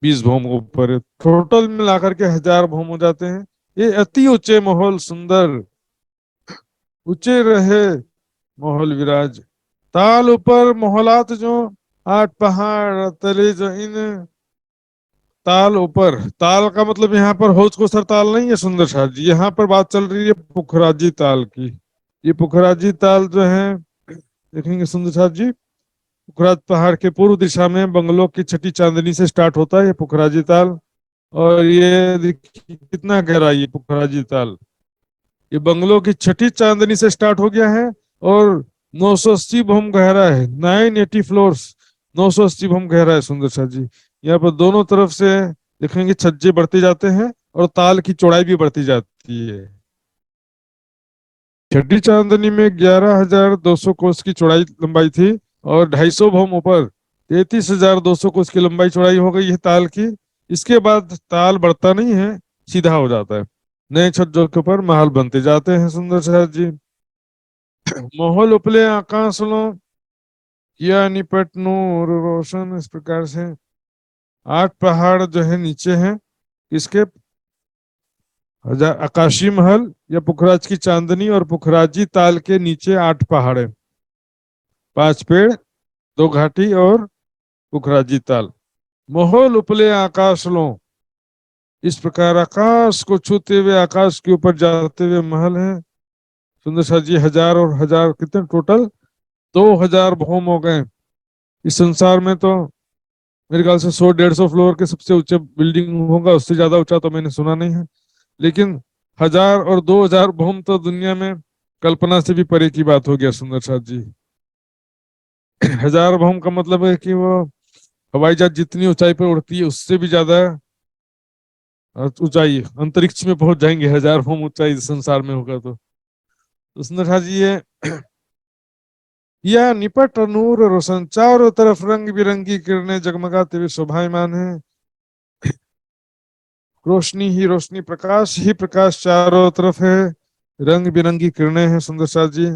20 भौम ऊपर है। टोटल मिलाकर के 1000 भौम हो जाते हैं। ये अति ऊंचे महल सुंदर, ऊंचे रहे महल विराज। ताल ऊपर मोहलात जो, 8 पहाड़ तले जो इन ताल ऊपर। ताल का मतलब यहाँ पर हौज को सर ताल नहीं है सुंदर साथ जी, यहाँ पर बात चल रही है पुखराजी ताल की। ये पुखराजी ताल जो है, देखेंगे सुंदर साथ जी, पुखराज पहाड़ के पूर्व दिशा में बंगलों की छठी चांदनी से स्टार्ट होता है ये पुखराजी ताल। और ये देखिए कितना गहरा ये पुखराजी ताल, ये बंगलों की छठी चांदनी से स्टार्ट हो गया है। और 980 भूम गहरा है, 980 फ्लोर्स, 980 भूम गहरा है सुंदर साथ जी। यहाँ पर दोनों तरफ से देखेंगे छज्जे बढ़ते जाते हैं और ताल की चौड़ाई भी बढ़ती जाती है। छठी चांदनी में 11,200 कोस की चौड़ाई लंबाई थी, और 250 भूम ऊपर 33,200 कोस की लंबाई चौड़ाई हो गई है ताल की। इसके बाद ताल बढ़ता नहीं है, सीधा हो जाता है। नए छज्जों के ऊपर महल बनते जाते हैं सुंदर साथ जी। महल उपले आकाश लो, किया निपट नूर रोशन। इस प्रकार से 8 पहाड़ जो है नीचे हैं, इसके आकाशी महल या पुखराज की चांदनी और पुखराजी ताल के नीचे 8 पहाड़ है, 5 पेड़, 2 घाटी और पुखराजी ताल। महल उपले आकाश लो, इस प्रकार आकाश को छूते हुए आकाश के ऊपर जाते हुए महल है सुंदर साथ जी। 1000 और 1000 कितने टोटल 2000 भौम हो गए। इस संसार में तो मेरे ख्याल से 100-150 फ्लोर के सबसे ऊंचे बिल्डिंग होगा, उससे ज्यादा ऊंचा तो मैंने सुना नहीं है। लेकिन 1000 और 2000 भौम तो दुनिया में कल्पना से भी परे की बात हो गया सुंदर साथ जी। 1000 भौम का मतलब है कि वो हवाई जहाज जितनी ऊंचाई पर उड़ती है उससे भी ज्यादा ऊंचाई अंतरिक्ष में पहुंच जाएंगे। 1000 भौम ऊंचाई संसार में होगा तो सुंदर साथ जी ये यह निपट नूर रोशन, चारों तरफ रंग बिरंगी किरणें जगमगाते हुए शोभायमान है। रोशनी ही रोशनी, प्रकाश ही प्रकाश चारों तरफ है, रंग बिरंगी किरणें हैं सुंदर साथ जी।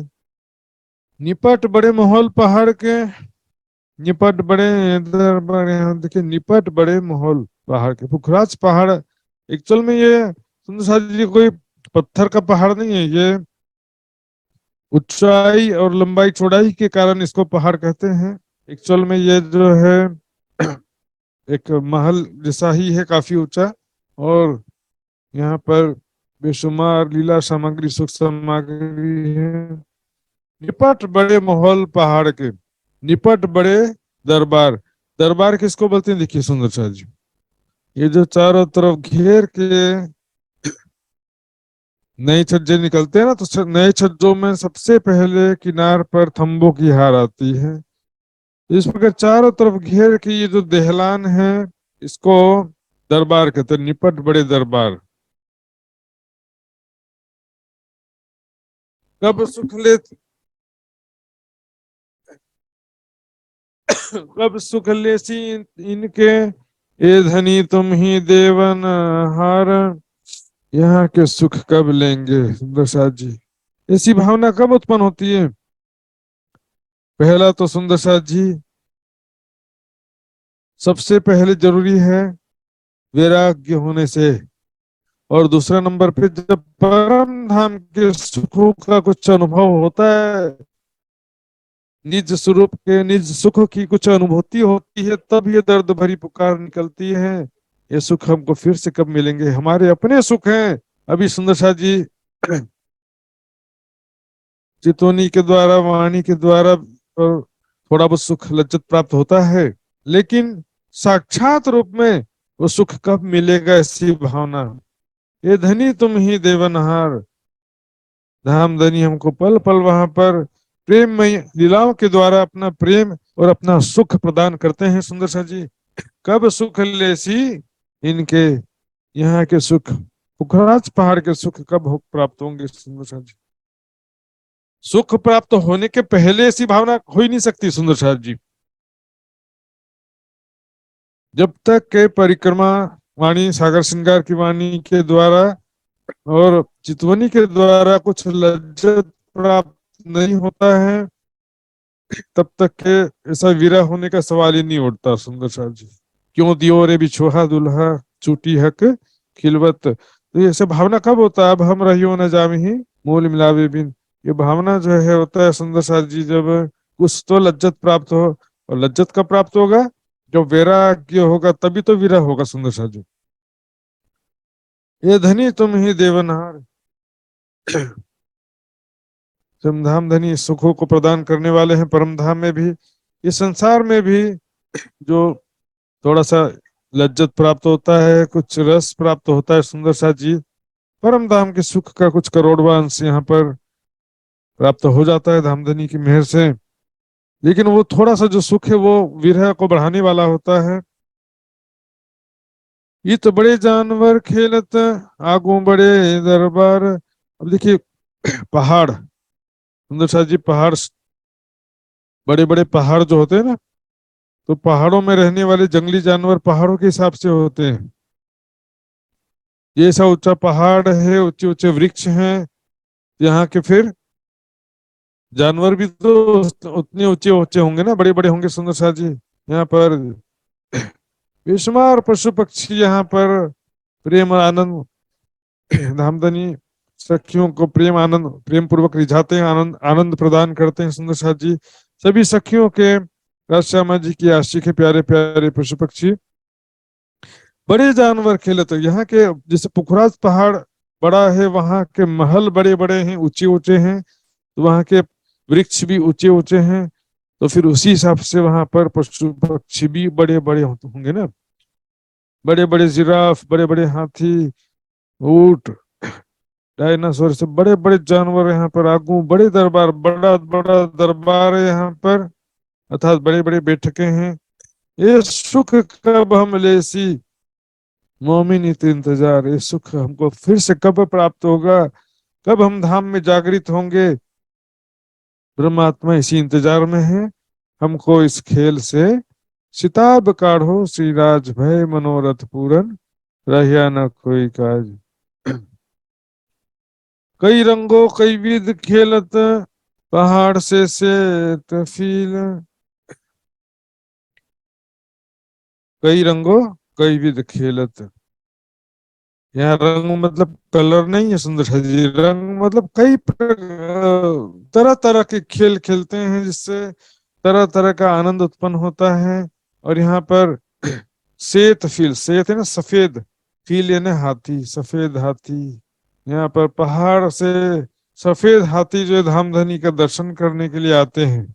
निपट बड़े महल पहाड़ के, निपट बड़े इधर बड़े, देखिए निपट बड़े महल पहाड़ के। पुखराज पहाड़ एक्चुअल में ये सुंदर साथ जी कोई पत्थर का पहाड़ नहीं है, ये ऊंचाई और लंबाई चौड़ाई के कारण इसको पहाड़ कहते हैं। एक्चुअल में ये जो है एक महल जैसा ही है, काफी ऊंचा। और यहाँ पर बेशुमार लीला सामग्री, सुख सामग्री है। निपट बड़े महल पहाड़ के, निपट बड़े दरबार। दरबार किसको बोलते हैं देखिए सुंदर साथ जी, ये जो चारों तरफ घेर के नए छज्जे निकलते हैं ना, तो नए छज्जों में सबसे पहले किनार पर थंबों की हार आती है। इस प्रकार चारों तरफ घेर के ये जो दहलान है इसको दरबार कहते हैं, निपट बड़े दरबार। कब सुख ले कब सुख लेसी इनके, ये धनी तुम ही देवन हार। यहाँ के सुख कब लेंगे सुंदर साथ जी, ऐसी भावना कब उत्पन्न होती है? पहला तो सुंदर साथ जी, सबसे पहले जरूरी है वैराग्य होने से, और दूसरा नंबर पे जब परम धाम के सुखों का कुछ अनुभव होता है, निज स्वरूप के निज सुख की कुछ अनुभूति होती है, तब ये दर्द भरी पुकार निकलती है, ये सुख हमको फिर से कब मिलेंगे? हमारे अपने सुख हैं। अभी सुंदर शाह जी चितौनी के द्वारा, वाणी के द्वारा थोड़ा बहुत सुख लज्जत प्राप्त होता है, लेकिन साक्षात रूप में वो सुख कब मिलेगा? ऐसी भावना, ये धनी तुम ही देवनहार, धाम धनी हमको पल पल वहां पर प्रेममय लीलाओं के द्वारा अपना प्रेम और अपना सुख प्रदान करते हैं। सुंदर सा जी, कब सुख लेसी इनके, यहाँ के सुख, पुखराज पहाड़ के सुख कब प्राप्त होंगे? सुंदर सा जी, सुख प्राप्त होने के पहले ऐसी भावना हो ही नहीं सकती सुंदर साहब जी। जब तक के परिक्रमा वाणी, सागर श्रृंगार की वाणी के द्वारा और चितवनी के द्वारा कुछ लज्जत प्राप्त नहीं होता है, तब तक के ऐसा विरह होने का सवाल ही नहीं उठता सुंदर साहब जी। क्यों दियो रे बिछोहा दुल्हा, चूटी हक खिलवत, तो ये सब भावना कब होता है? अब हम रहियो न जामी मूल मिलावे बिन, ये भावना जो है होता है सुंदर साहब जी, जब कुछ तो लज्जत प्राप्त हो, और लज्जत कब प्राप्त होगा? जब वैराग्य होगा, तभी तो विरह होगा सुंदर साहब जी। ये धनी तुम ही देवनहार, धाम धनी सुखों को प्रदान करने वाले हैं परम धाम में भी, इस संसार में भी जो थोड़ा सा लज्जत प्राप्त होता है, कुछ रस प्राप्त होता है सुंदर सा जी, परम धाम के सुख का कुछ करोड़वां अंश यहाँ पर प्राप्त हो जाता है धामधनी की मेहर से। लेकिन वो थोड़ा सा जो सुख है वो विरह को बढ़ाने वाला होता है। ये तो बड़े जानवर खेलत आगू बड़े दरबार। अब देखिए पहाड़, सुंदर सा जी, पहाड़, बड़े बड़े पहाड़ जो होते हैं ना, तो पहाड़ों में रहने वाले जंगली जानवर पहाड़ों के हिसाब से होते हैं। जैसा ऊंचा पहाड़ है, ऊंचे ऊंचे वृक्ष हैं, यहाँ के फिर जानवर भी तो उतने ऊंचे ऊंचे होंगे ना, बड़े बड़े होंगे सुंदर सा जी। यहाँ पर बेशुमार पशु पक्षी यहाँ पर प्रेम आनंद, धामधनी सखियों को प्रेम आनंद, प्रेम पूर्वक रिझाते हैं, आनंद आनंद प्रदान करते हैं सुंदर सा जी। सभी सखियों के राजश्यामा जी की आशिक है, प्यारे प्यारे पशु पक्षी, बड़े जानवर खेले। तो यहाँ के जैसे पुखराज पहाड़ बड़ा है, वहां के महल बड़े बड़े हैं, ऊंचे ऊंचे हैं, तो वहां के वृक्ष भी ऊंचे ऊंचे हैं, तो फिर उसी हिसाब से वहां पर पशु पक्षी भी बड़े बड़े होंगे ना, बड़े बड़े जिराफ, बड़े बड़े हाथी, ऊंट, डायनासोर, से बड़े बड़े जानवर यहाँ पर आगू बड़े दरबार, बड़ा बड़ा दरबार है यहाँ पर, अर्थात बड़े बड़े बैठके हैं। ये सुख कब हम लेसी मोमिन इत इंतजार, ये सुख हमको फिर से कब प्राप्त होगा? कब हम धाम में जागृत होंगे? ब्रह्मात्मा इसी इंतजार में है। हमको इस खेल से सिताब काढ़ो, श्री राज भय मनोरथ पूरन, रहिया न कोई काज। कई रंगों कई विध खेलत, पहाड़ से तफील, कई रंगों कई विध खेलत, यहाँ रंग मतलब कलर नहीं है सुंदर जी, रंग मतलब कई तरह तरह के खेल खेलते हैं, जिससे तरह तरह का आनंद उत्पन्न होता है। और यहाँ पर श्वेत फील, श्वेत है ना सफेद, फील यानी हाथी, सफेद हाथी, यहाँ पर पहाड़ से सफेद हाथी जो धामधनी का दर्शन करने के लिए आते हैं,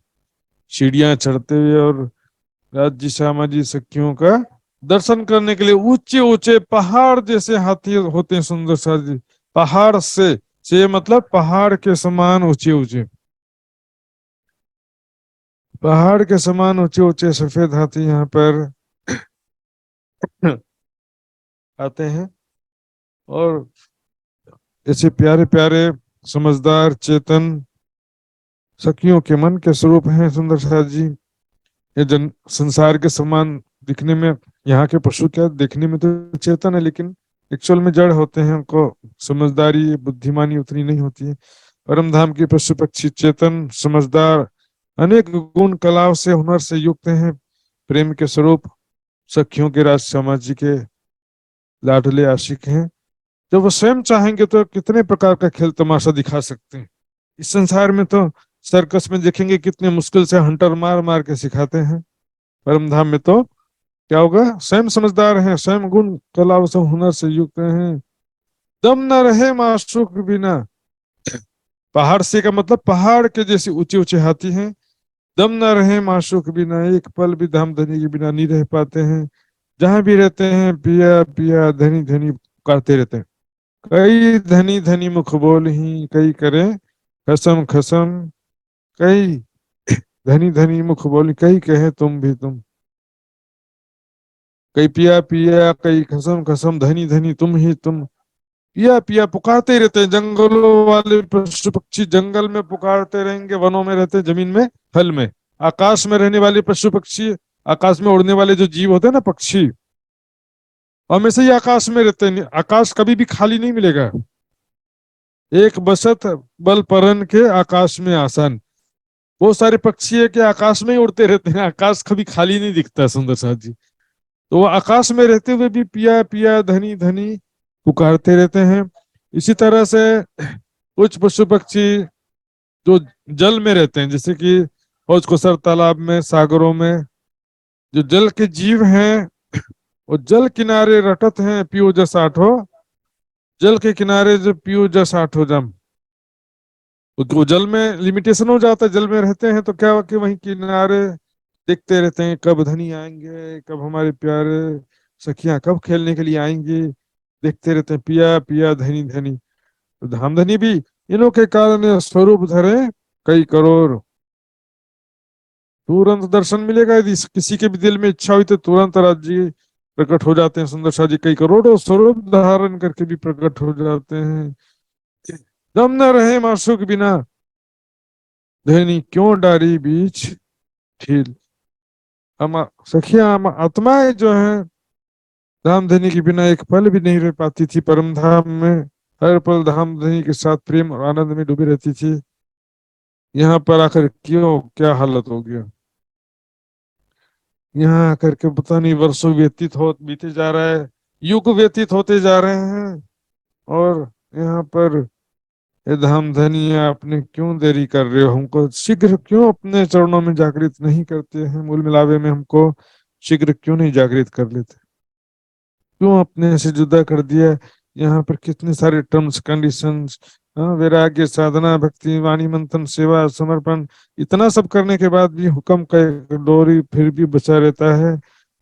सीढ़ियां चढ़ते हुए, और राज्य श्यामा जी सखियों का दर्शन करने के लिए ऊंचे ऊंचे पहाड़ जैसे हाथी होते हैं सुंदर सा जी, पहाड़ से मतलब पहाड़ के समान ऊंचे ऊंचे। पहाड़ के समान ऊंचे ऊंचे सफेद हाथी यहाँ पर आते हैं और ऐसे प्यारे प्यारे समझदार चेतन सखियों के मन के स्वरूप हैं सुंदर साथ जी। ये जन संसार के समान दिखने में यहाँ के पशु क्या देखने में तो चेतन है, लेकिन एक्चुअल में जड़ होते हैं, उनको समझदारी बुद्धिमानी उतनी नहीं होती है। परम धाम के पशु पक्षी चेतन समझदार अनेक गुण कलाओं से हुनर से युक्त हैं, प्रेम के स्वरूप सखियों के राज समाज जी के लाडले आशिक हैं। जब वो स्वयं चाहेंगे तो कितने प्रकार का खेल तमाशा दिखा सकते हैं। इस संसार में तो सर्कस में देखेंगे कितने मुश्किल से हंटर मार मार के सिखाते हैं, परम धाम में तो क्या होगा, स्वयं समझदार हैं, स्वयं गुण कला से हुनर से युक्त हैं। दम न रहे माशूक बिना, पहाड़ से का मतलब पहाड़ के जैसे ऊंचे ऊंचे हाथी हैं। दम न रहे माशूक बिना, एक पल भी धाम धनी के बिना नहीं रह पाते हैं। जहां भी रहते हैं पिया पिया धनी धनी पुकारते रहते हैं। कई धनी धनी मुख बोल ही कई करें खसम खसम, कई धनी धनी मुख बोल कई कहे तुम भी तुम, कई पिया पिया कई खसम खसम धनी धनी तुम ही तुम, पिया पिया पुकारते ही रहते हैं। जंगलों वाले पशु पक्षी जंगल में पुकारते रहेंगे, वनों में रहते हैं, जमीन में फल में। आकाश में रहने वाले पशु पक्षी, आकाश में उड़ने वाले जो जीव होते हैं ना पक्षी, हमेशा ही आकाश में रहते हैं, आकाश कभी भी खाली नहीं मिलेगा। एक बसत बल परन के आकाश में आसन, बहुत सारे पक्षी है कि आकाश में ही उड़ते रहते हैं, आकाश कभी खाली नहीं दिखता सुंदर साथ जी। तो वो आकाश में रहते हुए भी पिया पिया धनी धनी पुकारते रहते हैं। इसी तरह से कुछ पशु पक्षी जो जल में रहते हैं, जैसे कि हौज कोसर तालाब में, सागरों में जो जल के जीव हैं, वो जल किनारे रटत हैं पियो जस आठो, जल के किनारे जो पियो जस आठो जम। वो जल में लिमिटेशन हो जाता है, जल में रहते हैं तो क्या हुआ कि वहीं किनारे देखते रहते हैं कब धनी आएंगे, कब हमारे प्यारे सखियां कब खेलने के लिए आएंगी, देखते रहते हैं पिया पिया धनी धनी। तो धामधनी भी इन्हों के कारण स्वरूप धरे कई करोड़। तुरंत दर्शन मिलेगा, यदि किसी के भी दिल में इच्छा हुई तो तुरंत राज्य प्रकट हो जाते हैं सुंदर शाह जी, कई करोड़ों स्वरूप धारण करके भी प्रकट हो जाते हैं। दम न रहे मासूक बिना, धनी क्यों डारी बीच ठील। हम सखियां हम आत्माएं जो है धाम धनी के बिना एक पल भी नहीं रह पाती थी परम धाम में, हर पल धाम धनी के साथ प्रेम और आनंद में डूबी रहती थी। यहाँ पर आकर क्यों क्या हालत हो गया, यहाँ आकर के पता नहीं वर्षों व्यतीत हो बीते जा रहा है, युग व्यतीत होते जा रहे हैं, और यहाँ पर ये धाम धनी आपने क्यों देरी कर रहे हो, हमको शीघ्र क्यों अपने चरणों में जागृत नहीं करते हैं, मूल मिलावे में हमको शीघ्र क्यों नहीं जागृत कर लेते, क्यों अपने से जुदा कर दिया। यहाँ पर कितने सारे टर्म्स कंडीशंस, वैराग्य साधना भक्ति वाणी मंथन सेवा समर्पण, इतना सब करने के बाद भी हुक्म का डोरी फिर भी बचा रहता है,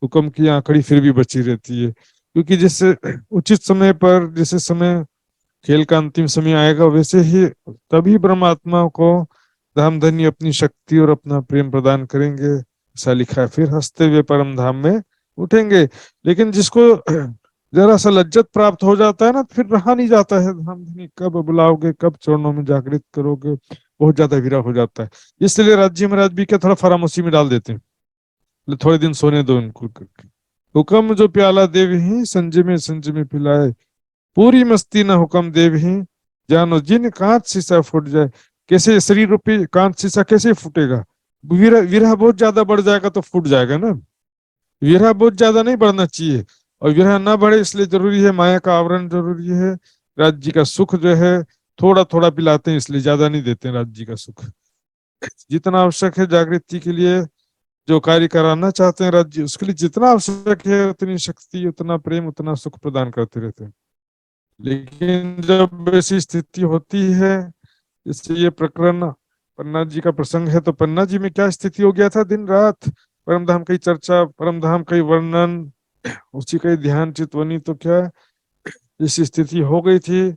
हुक्म की आंकड़ी फिर भी बची रहती है। क्योंकि जिससे उचित समय पर जैसे समय खेल का अंतिम समय आएगा, वैसे ही तभी परमात्मा को धामधनी अपनी शक्ति और अपना प्रेम प्रदान करेंगे, ऐसा लिखा है। फिर हंसते हुए परम धाम में उठेंगे। लेकिन जिसको जरा सा लज्जत प्राप्त हो जाता है ना, फिर रहा नहीं जाता है, धामधनी कब बुलाओगे, कब चरणों में जागृत करोगे, बहुत ज्यादा विरह हो जाता है। इसलिए राज्य महाराज भी क्या थोड़ा फरामोशी में डाल देते हैं, थोड़े दिन सोने दो इनको करके। हुक्म जो प्याला देव ही संजय में पिलाए, पूरी मस्ती ना हुक्म देव ही जानो, जिन कांच शीशा फूट जाए। कैसे शरीर रूपी कांच शीशा कैसे फूटेगा, विरह विरह बहुत ज्यादा बढ़ जाएगा तो फूट जाएगा ना, विरह बहुत ज्यादा नहीं बढ़ना चाहिए, और विरह ना बढ़े इसलिए जरूरी है माया का आवरण जरूरी है। राज्य का सुख जो है थोड़ा थोड़ा पिलाते हैं, इसलिए ज्यादा नहीं देते हैं राज्य का सुख, जितना आवश्यक है जागृति के लिए, जो कार्य कराना चाहते हैं राज्य उसके लिए जितना आवश्यक है उतनी शक्ति उतना प्रेम उतना सुख प्रदान करते रहते हैं। लेकिन जब ऐसी स्थिति होती है, इससे ये प्रकरण पन्ना जी का प्रसंग है, तो पन्ना जी में क्या स्थिति हो गया था, दिन रात परमधाम की चर्चा, परमधाम का वर्णन, उसी का ध्यान चितवनी, तो क्या इस स्थिति हो गई थी।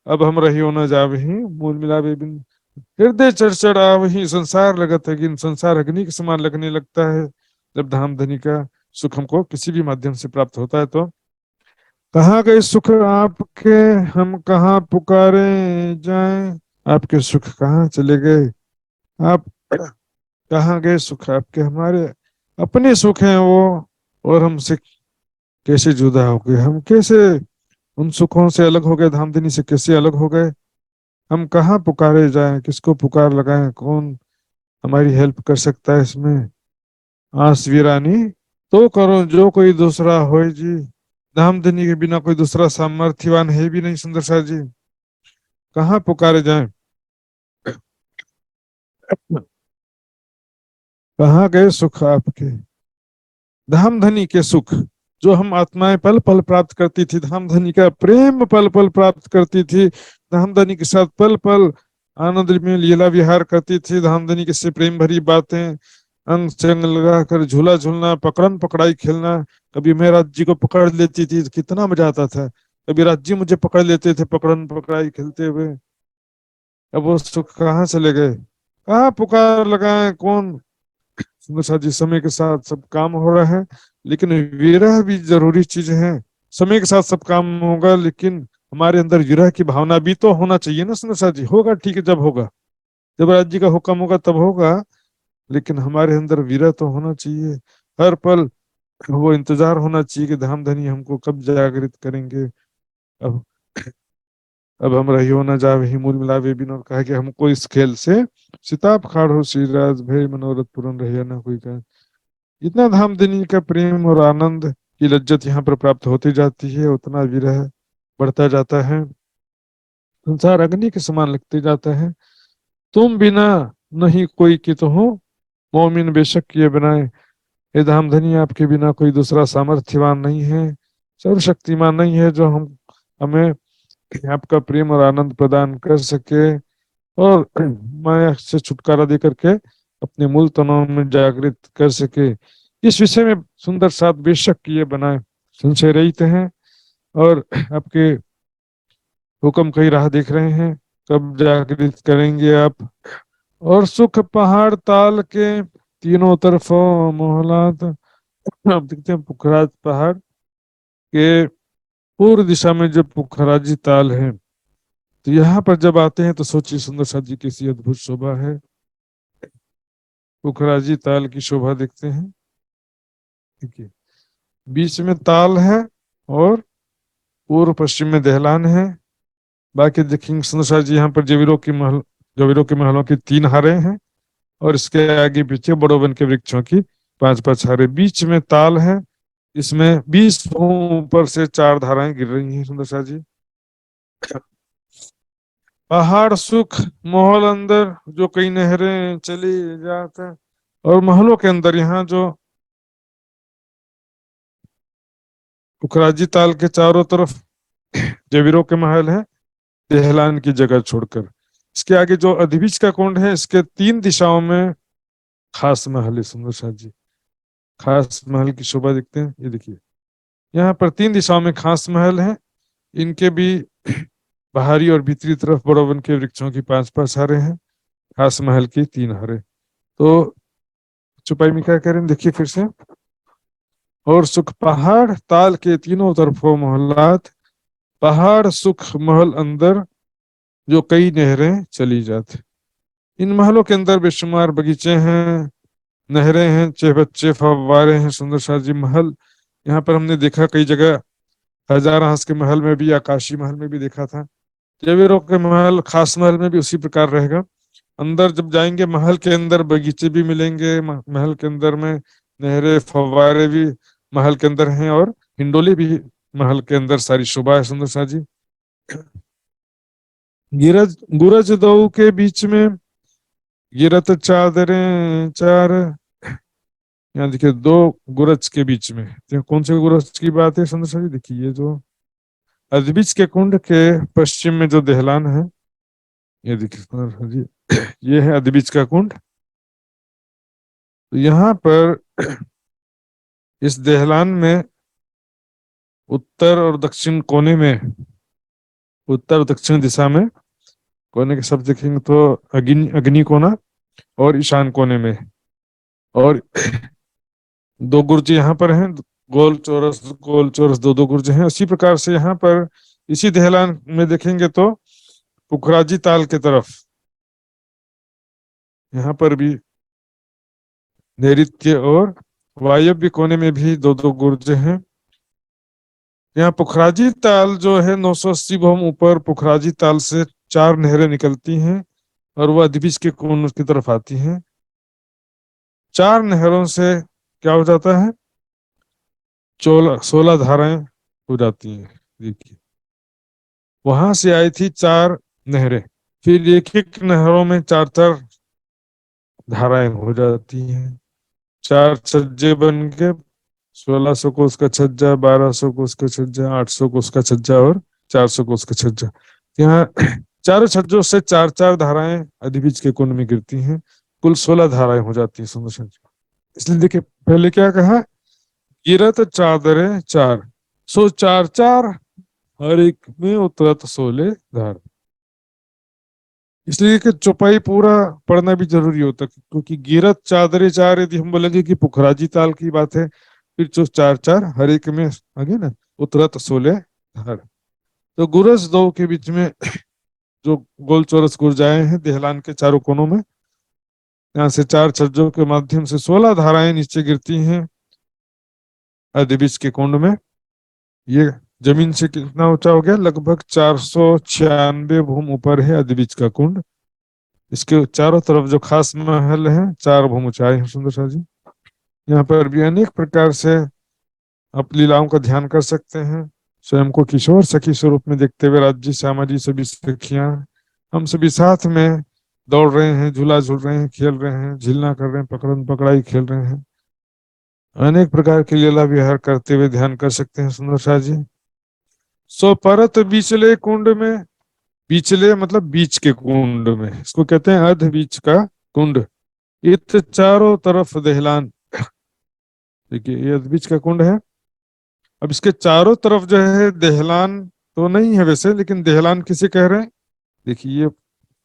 अब हम रही हो न जावे ही मूल मिलावे बिन हृदय चढ़चढ़ा वही संसार लगत है कि संसार अग्नि के समान लगने लगता है जब धाम धनी का सुख हमको किसी भी माध्यम से प्राप्त होता है। तो कहाँ गए सुख आपके, हम कहाँ पुकारे जाएं, आपके सुख कहाँ चले गए, आप कहाँ गए सुख आपके, हमारे अपने सुख हैं वो, और हमसे कैसे जुदा हो गए, हम कैसे उन सुखों से अलग हो गए, धामधनी से कैसे अलग हो गए, हम कहाँ पुकारे जाएं, किसको पुकार लगाएं, कौन हमारी हेल्प कर सकता है इसमें। आस वीरानी तो करो जो कोई दूसरा होए जी, धामधनी के बिना कोई दूसरा सामर्थ्यवान है भी नहीं सुंदर सा जी, कहाँ पुकारे जाएं, कहाँ गए सुख आपके। धामधनी के सुख जो हम आत्माएं पल पल प्राप्त करती थी, धामधनी का प्रेम पल पल प्राप्त करती थी, धामधनी के साथ पल पल आनंद में लीला विहार करती थी, धामधनी के से प्रेम भरी बातें, अंग चंग लगाकर झूला झूलना, पकड़न पकड़ाई खेलना, कभी मैं राज जी को पकड़ लेती थी तो कितना मजा आता था, कभी राज जी मुझे पकड़ लेते थे पकड़न पकड़ाई खेलते हुए। अब वो सुख कहाँ चले गए, कहाँ पुकार लगाए कौन। सुंदर सा जी समय के साथ सब काम हो रहा है, लेकिन विरह भी जरूरी चीज है। समय के साथ सब काम होगा, लेकिन हमारे अंदर विरह की भावना भी तो होना चाहिए ना सुंदर सा जी। होगा ठीक है, जब होगा, जब राज्य का हुक्म होगा तब होगा, लेकिन हमारे अंदर विरह तो होना चाहिए हर पल। वो इंतजार होना चाहिए कि धाम धनी हमको कब जागृत करेंगे। अब अब हम रहियो न जावे ही मूल मिलावे बिन, और कहा कि हमको इस खेल से सिताब खाड़ो श्रीराज भय मनोरथ पूर्ण रहिया ना कोई का। जितना धामधनी का प्रेम और आनंद की लज्जत यहाँ पर प्राप्त होती जाती है, उतना विरह बढ़ता जाता है, संसार अग्नि के समान लगते जाता है। तुम बिना नहीं कोई कि तो हो, मोमिन बेशक ये बनाए। ये धामधनी आपके बिना कोई दूसरा सामर्थ्यवान नहीं है, सर्वशक्तिमान नहीं है जो हम हमें आपका प्रेम और आनंद प्रदान कर सके, और माया से छुटकारा दे करके अपने मूल तनों में जागृत कर सके। इस विषय में सुंदर साथ बेशक ये बनाए संशय रहित हैं, और आपके हुक्म कई राह देख रहे हैं, कब जागृत करेंगे आप। और सुख पहाड़ ताल के तीनों तरफों मोहलात। आप देखते हैं पुखराज पहाड़ के पूर्व दिशा में जो पुखराजी ताल है, तो यहाँ पर जब आते हैं तो सोचिए सुंदर सा जी कैसी अद्भुत शोभा है। पुखराजी ताल की शोभा देखते हैं, ठीक है, बीच में ताल है और पूर्व पश्चिम में दहलान है। बाकी देखेंगे सुंदर सा जी यहाँ पर जवीरों के महलों की 3 हारे हैं, और इसके आगे पीछे बड़ोवन के वृक्षों की 5-5 हारे, बीच में ताल है। इसमें 20 ऊपर से 4 धाराएं गिर रही हैं सुंदर सा जी। पहाड़ सुख महल अंदर जो कई नहरें चली जाते हैं, और महलों के अंदर यहाँ जो पुखराजी ताल के चारों तरफ जवीरों के महल है, दहलान की जगह छोड़कर। इसके आगे जो अधिबीज का कुंड है, इसके 3 दिशाओं में खास महल है सुंदर सा जी। खास महल की शोभा देखते हैं, ये देखिए यहाँ पर 3 दिशाओं में खास महल है, इनके भी बाहरी और भीतरी तरफ बड़ोवन के वृक्षों की 5-5 हारे हैं, खास महल की 3 हारे। तो चुपाई में क्या करें देखिए फिर से। और सुख पहाड़ ताल के तीनों तरफों मोहल्लात, पहाड़ सुख महल अंदर जो कई नहरें चली जाती। इन महलों के अंदर बेशुमार बगीचे हैं, नहरें हैं, चहबच्चे फव्वारे हैं सुंदर शाह जी। महल यहाँ पर हमने देखा कई जगह, हजारा हंस के महल में भी, आकाशी महल में भी देखा था, जवेरों के महल खास महल में भी उसी प्रकार रहेगा। अंदर जब जाएंगे महल के अंदर बगीचे भी मिलेंगे, महल के अंदर में नहरें फव्वारे भी महल के अंदर हैं, और हिंडोले भी महल के अंदर सारी शोभा है सुंदर सा जी। गिरज गुरज दो के बीच में गिरत चादरें चार, यहाँ देखिए 2 गुरज के बीच में, तो कौन से गुरज की बात है सुंदर सा जी। देखिए ये जो अदबिज के कुंड के पश्चिम में जो दहलान है, ये देखिए सुंदर सा जी, ये है अदबिज का कुंड। तो यहाँ पर इस दहलान में उत्तर और दक्षिण कोने में, उत्तर दक्षिण दिशा में कोने के शब्द देखेंगे तो अग्नि कोना और ईशान कोने में, और दो गुर्ज यहाँ पर हैं, गोल चौरस दो दो गुर्ज हैं। उसी प्रकार से यहाँ पर इसी दहलान में देखेंगे तो पुखराजी ताल के तरफ यहाँ पर भी नैऋत्य और वायव्य कोने में भी दो दो गुर्ज हैं। यहाँ पुखराजी ताल जो है 980 भौम ऊपर, पुखराजी ताल से 4 नहरें निकलती हैं और वह अधिबिज के कोन की तरफ आती हैं। 4 नहरों से क्या हो जाता है, 16 धाराएं हो जाती हैं। देखिए वहां से आई थी 4 नहरें, फिर एक एक नहरों में 4 धाराएं हो जाती हैं। 4 छज्जे बन के 1600 को उसका छज्जा, 1200 को उसका छज्जा, 800 को उसका छज्जा और 400 को उसका छज्जा। यहाँ चारों छज्जों से 4 धाराएं अधिबीज के कुंड में गिरती हैं, कुल 16 धाराएं हो जाती हैं सुंदर छज्जा। इसलिए देखिए पहले क्या कहा, गिरत चादरें 4, सो 4 हर एक में उतरत 16 धार। इसलिए कि चौपाई पूरा पढ़ना भी जरूरी होता है, क्योंकि गिरत चादरें 4 यदि हम बोलेंगे कि पुखराजी ताल की बात है, फिर जो 4 हर एक में आगे ना उतरत 16 धार। तो गुरस दो के बीच में जो गोल चौरस गुरजाएं हैं दहलान के चारों कोनों में, यहाँ से 4 छज्जों के माध्यम से 16 धाराएं नीचे गिरती हैं अधिबिज के कुंड में। ये जमीन से कितना ऊंचा हो गया, लगभग 496 भूम ऊपर है अधिबिज का कुंड। इसके चारों तरफ जो खास महल हैं 4 भूम ऊंचाई है सुंदर सा जी। यहाँ पर भी अनेक प्रकार से आप लीलाओं का ध्यान कर सकते हैं। स्वयं को किशोर सखी स्वरूप में देखते हुए राज्य श्यामा जी सभी सखियां हम सभी साथ में दौड़ रहे हैं, झूला झूल रहे हैं, खेल रहे हैं, झिलना कर रहे हैं, पकड़न पकड़ाई खेल रहे हैं। अनेक प्रकार की लीला विहार करते हुए ध्यान कर सकते हैं सुंदर शाह जी। सो परत बीचले कुंड में, बीचले मतलब बीच के कुंड में, इसको कहते हैं अर्ध बीच का कुंड। इत चारों तरफ दहलान, देखिए ये अर्ध बीच का कुंड है। अब इसके चारों तरफ जो है दहलान तो नहीं है वैसे, लेकिन दहलान किसे कह रहे हैं, देखिए ये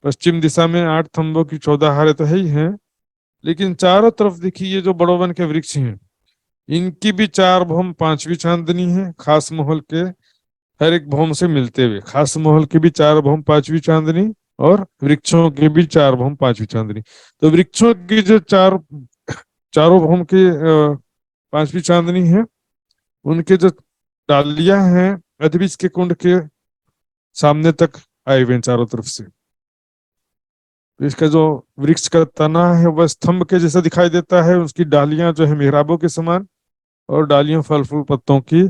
पश्चिम दिशा में 8 थंबों की 14 हारे तो है ही हैं, लेकिन चारों तरफ देखिए ये जो बड़ोवन के वृक्ष हैं इनकी भी 4 भौम 5वीं चांदनी है, खास महल के हर एक भौम से मिलते हुए। खास महल की भी 4 भौम 5वीं चांदनी और वृक्षों की भी 4 भौम 5वीं चांदनी। तो वृक्षों की जो चारों भौम की 5वीं चांदनी है, उनके जो डालियां हैं अधिबिज के कुंड के सामने तक आए हुए हैं चारों तरफ से। तो इसका जो वृक्ष का तना है वह स्तंभ के जैसा दिखाई देता है, उसकी डालियां जो है मेहराबों के समान और डालियां फल फूल पत्तों की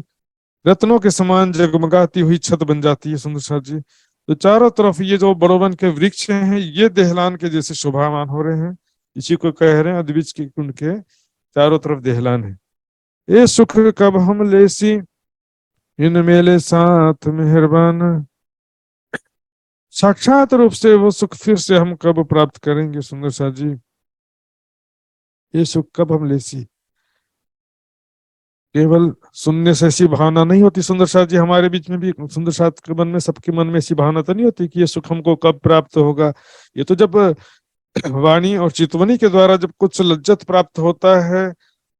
रत्नों के समान जगमगाती हुई छत बन जाती है सुंदर सा जी। तो चारों तरफ ये जो बड़ोवन के वृक्ष हैं ये दहलान के जैसे शोभामान हो रहे हैं, इसी को कह रहे हैं अधिबिज के कुंड के चारों तरफ दहलान है। ये सुख कब हम लेसी इन मेले साथ मेहरबान, साक्षात रूप से वो सुख फिर से हम कब प्राप्त करेंगे सुंदर सा जी। ये सुख कब हम लेसी, केवल सुनने से ऐसी भावना नहीं होती सुंदर साथ जी, हमारे बीच में भी सुंदर साथ के मन में, सबके मन में ऐसी भावना तो नहीं होती कि ये सुख हमको कब प्राप्त होगा। ये तो जब वाणी और चितवनी के द्वारा जब कुछ लज्जत प्राप्त होता है,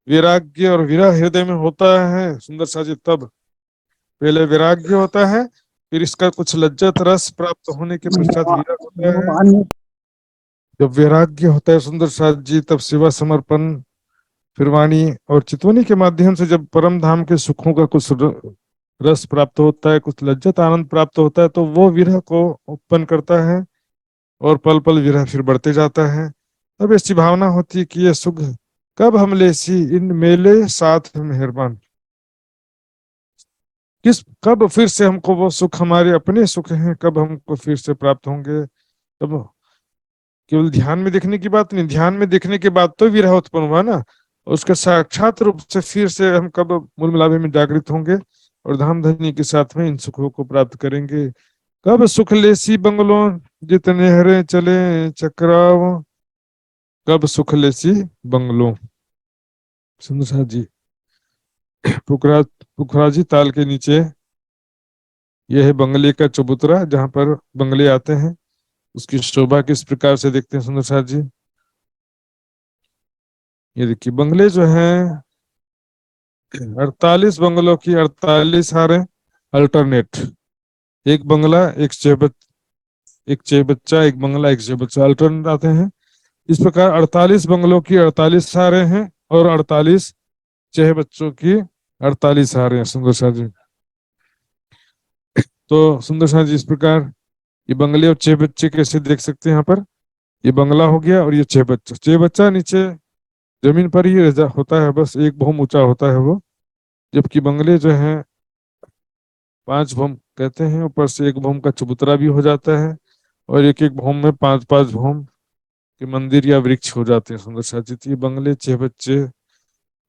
वैराग्य और विरह हृदय में होता है सुंदर साथ जी, तब पहले वैराग्य होता है, फिर इसका कुछ लज्जत रस प्राप्त होने के पश्चात विरह होता है। जब वैराग्य होता है सुंदर साथ जी तब सेवा समर्पण, फिर वाणी और चितवनी के माध्यम से जब परम धाम के सुखों का कुछ रस प्राप्त होता है, कुछ लज्जत आनंद प्राप्त होता है, तो वो विरह को उत्पन्न करता है और पल पल विरह फिर बढ़ते जाता है। तब ऐसी भावना होती है कि ये सुख कब हम लेसी इन मेले साथ मेहरबान, कब फिर से हमको वो सुख, हमारे अपने सुख हैं, कब हमको फिर से प्राप्त होंगे। तब केवल ध्यान में देखने की बात नहीं, ध्यान में देखने के बाद तो विरह उत्पन्न हुआ ना, उसके साक्षात रूप से फिर से हम कब मूल मिलावे में जागृत होंगे और धाम धनी के साथ में इन सुखों को प्राप्त करेंगे। कब सुख लेसी बंगलों जितने हरे चले चक्राव, कब सुख लेसी बंगलों। सुंदर साथ जी पुखराजी ताल के नीचे यह है बंगले का चबूतरा, जहां पर बंगले आते हैं। उसकी शोभा किस प्रकार से देखते हैं सुंदर साथ जी। ये देखिए बंगले जो हैं 48 बंगलों की 48 हारें अल्टरनेट, एक बंगला एक छह बच्चा, एक बंगला एक छह बच्चा अल्टरनेट आते हैं। इस प्रकार 48 बंगलों की 48 हारें हैं और 48 छह बच्चों की 48 हारें हैं सुंदर साथ जी। तो सुंदर साथ जी इस प्रकार ये बंगले और छह बच्चे कैसे देख सकते हैं यहाँ पर। ये बंगला हो गया और ये छह बच्चा नीचे जमीन पर ही होता है, बस एक भूम ऊंचा होता है वो। जबकि बंगले जो हैं 5 भूम कहते हैं, ऊपर से एक भूम का चबूतरा भी हो जाता है और एक एक भूम में 5-5 भूम के मंदिर या वृक्ष हो जाते हैं सुंदर साथ जी। तो ये बंगले छह बच्चे,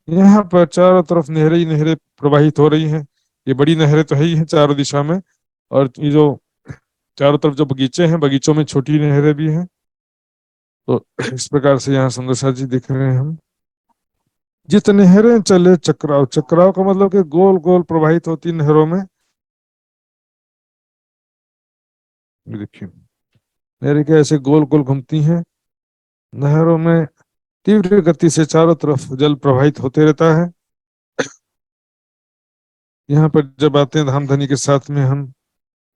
यहाँ पर चारों तरफ नहरें ही नहरें प्रवाहित हो रही हैं। ये बड़ी नहरें तो है ही हैं चारों दिशा में, और ये जो चारों तरफ जो बगीचे हैं बगीचों में छोटी नहरें भी हैं। तो इस प्रकार से यहाँ सुंदर साथ जी दिख रहे हैं हम। जित नहरें चले चक्राव, चक्राव का मतलब कि गोल गोल प्रवाहित होती नहरों में। ये देखिए नहरें क्या ऐसे गोल गोल घूमती हैं नहरों में, तीव्र गति से चारों तरफ जल प्रवाहित होते रहता है। यहाँ पर जब आते हैं धाम धनी के साथ में हम,